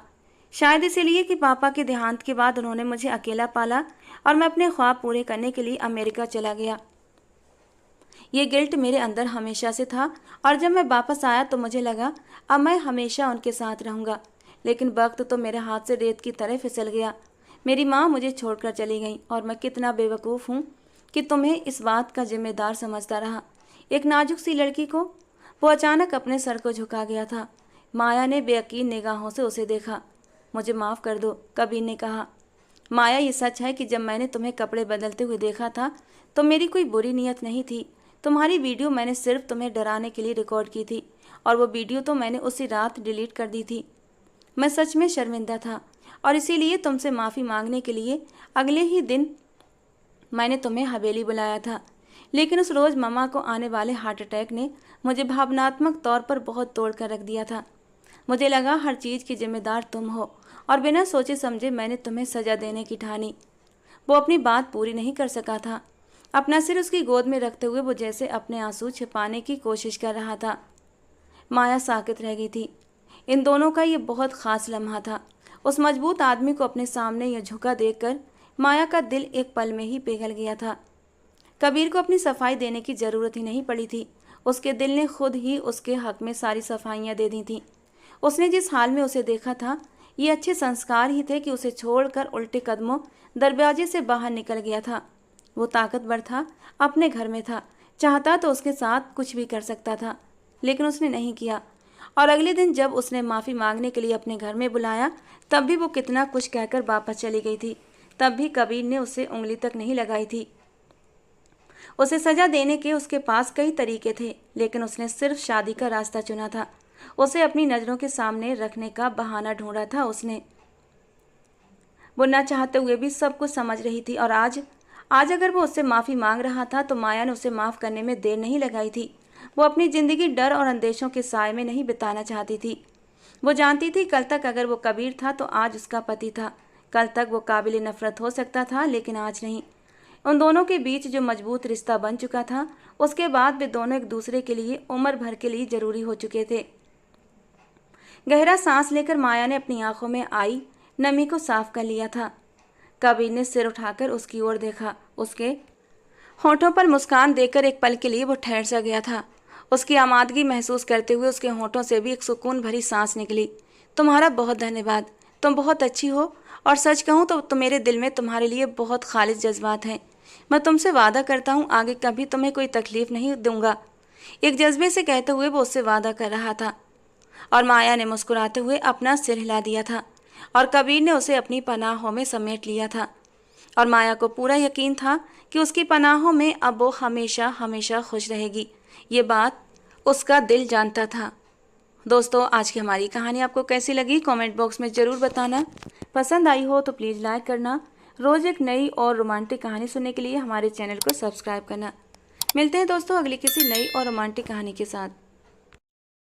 शायद इसीलिए कि पापा के देहांत के बाद उन्होंने मुझे अकेला पाला और मैं अपने ख्वाब पूरे करने के लिए अमेरिका चला गया। ये गिल्ट मेरे अंदर हमेशा से था और जब मैं वापस आया तो मुझे लगा अब मैं हमेशा उनके साथ रहूँगा, लेकिन वक्त तो मेरे हाथ से रेत की तरह फिसल गया। मेरी माँ मुझे छोड़कर चली गई और मैं कितना बेवकूफ़ हूँ कि तुम्हें इस बात का जिम्मेदार समझता रहा। एक नाजुक सी लड़की को। वो अचानक अपने सर को झुका गया था। माया ने बेयकीन निगाहों से उसे देखा। मुझे माफ़ कर दो, कबीर ने कहा। माया, ये सच है कि जब मैंने तुम्हें कपड़े बदलते हुए देखा था तो मेरी कोई बुरी नीयत नहीं थी। तुम्हारी वीडियो मैंने सिर्फ तुम्हें डराने के लिए रिकॉर्ड की थी और वो वीडियो तो मैंने उसी रात डिलीट कर दी थी। मैं सच में शर्मिंदा था और इसीलिए तुमसे माफ़ी मांगने के लिए अगले ही दिन मैंने तुम्हें हवेली बुलाया था। लेकिन उस रोज़ मम्मा को आने वाले हार्ट अटैक ने मुझे भावनात्मक तौर पर बहुत तोड़ कर रख दिया था। मुझे लगा हर चीज़ की जिम्मेदार तुम हो और बिना सोचे समझे मैंने तुम्हें सज़ा देने की ठानी। वो अपनी बात पूरी नहीं कर सका था। अपना सिर उसकी गोद में रखते हुए वो जैसे अपने आंसू छिपाने की कोशिश कर रहा था। माया साकित रह गई थी। इन दोनों का ये बहुत ख़ास लम्हा था। उस मजबूत आदमी को अपने सामने यह झुका देखकर माया का दिल एक पल में ही पिघल गया था। कबीर को अपनी सफाई देने की ज़रूरत ही नहीं पड़ी थी। उसके दिल ने खुद ही उसके हक में सारी सफाइयाँ दे दी थीं। उसने जिस हाल में उसे देखा था, ये अच्छे संस्कार ही थे कि उसे छोड़कर उल्टे कदमों दरवाजे से बाहर निकल गया था। वो ताकतवर था, अपने घर में था, चाहता तो उसके साथ कुछ भी कर सकता था, लेकिन उसने नहीं किया। और अगले दिन जब उसने माफ़ी मांगने के लिए अपने घर में बुलाया, तब भी वो कितना कुछ कहकर वापस चली गई थी। तब भी कबीर ने उसे उंगली तक नहीं लगाई थी। उसे सज़ा देने के उसके पास कई तरीके थे, लेकिन उसने सिर्फ शादी का रास्ता चुना था। उसे अपनी नज़रों के सामने रखने का बहाना ढूंढा था उसने। वो न चाहते हुए भी सब कुछ समझ रही थी और आज अगर वो उससे माफ़ी मांग रहा था तो माया ने उसे माफ़ करने में देर नहीं लगाई थी। वो अपनी ज़िंदगी डर और अंदेशों के साए में नहीं बिताना चाहती थी। वो जानती थी कल तक अगर वो कबीर था तो आज उसका पति था। कल तक वो काबिल नफ़रत हो सकता था, लेकिन आज नहीं। उन दोनों के बीच जो मजबूत रिश्ता बन चुका था, उसके बाद वे दोनों एक दूसरे के लिए उम्र भर के लिए ज़रूरी हो चुके थे। गहरा सांस लेकर माया ने अपनी आंखों में आई नमी को साफ कर लिया था। कबीर ने सिर उठाकर उसकी ओर देखा। उसके होठों पर मुस्कान देकर एक पल के लिए वो ठहर सा गया था। उसकी आमादगी महसूस करते हुए उसके होठों से भी एक सुकून भरी सांस निकली। तुम्हारा बहुत धन्यवाद, तुम बहुत अच्छी हो और सच कहूँ तो मेरे दिल में तुम्हारे लिए बहुत खालिस जज्बात हैं। मैं तुमसे वादा करता हूँ आगे कभी तुम्हें कोई तकलीफ़ नहीं दूंगा। एक जज्बे से कहते हुए वो उससे वादा कर रहा था और माया ने मुस्कुराते हुए अपना सिर हिला दिया था और कबीर ने उसे अपनी पनाहों में समेट लिया था। और माया को पूरा यकीन था कि उसकी पनाहों में अब वो हमेशा हमेशा खुश रहेगी। ये बात उसका दिल जानता था। दोस्तों, आज की हमारी कहानी आपको कैसी लगी कमेंट बॉक्स में ज़रूर बताना। पसंद आई हो तो प्लीज़ लाइक करना। रोज़ एक नई और रोमांटिक कहानी सुनने के लिए हमारे चैनल को सब्सक्राइब करना। मिलते हैं दोस्तों अगली किसी नई और रोमांटिक कहानी के साथ।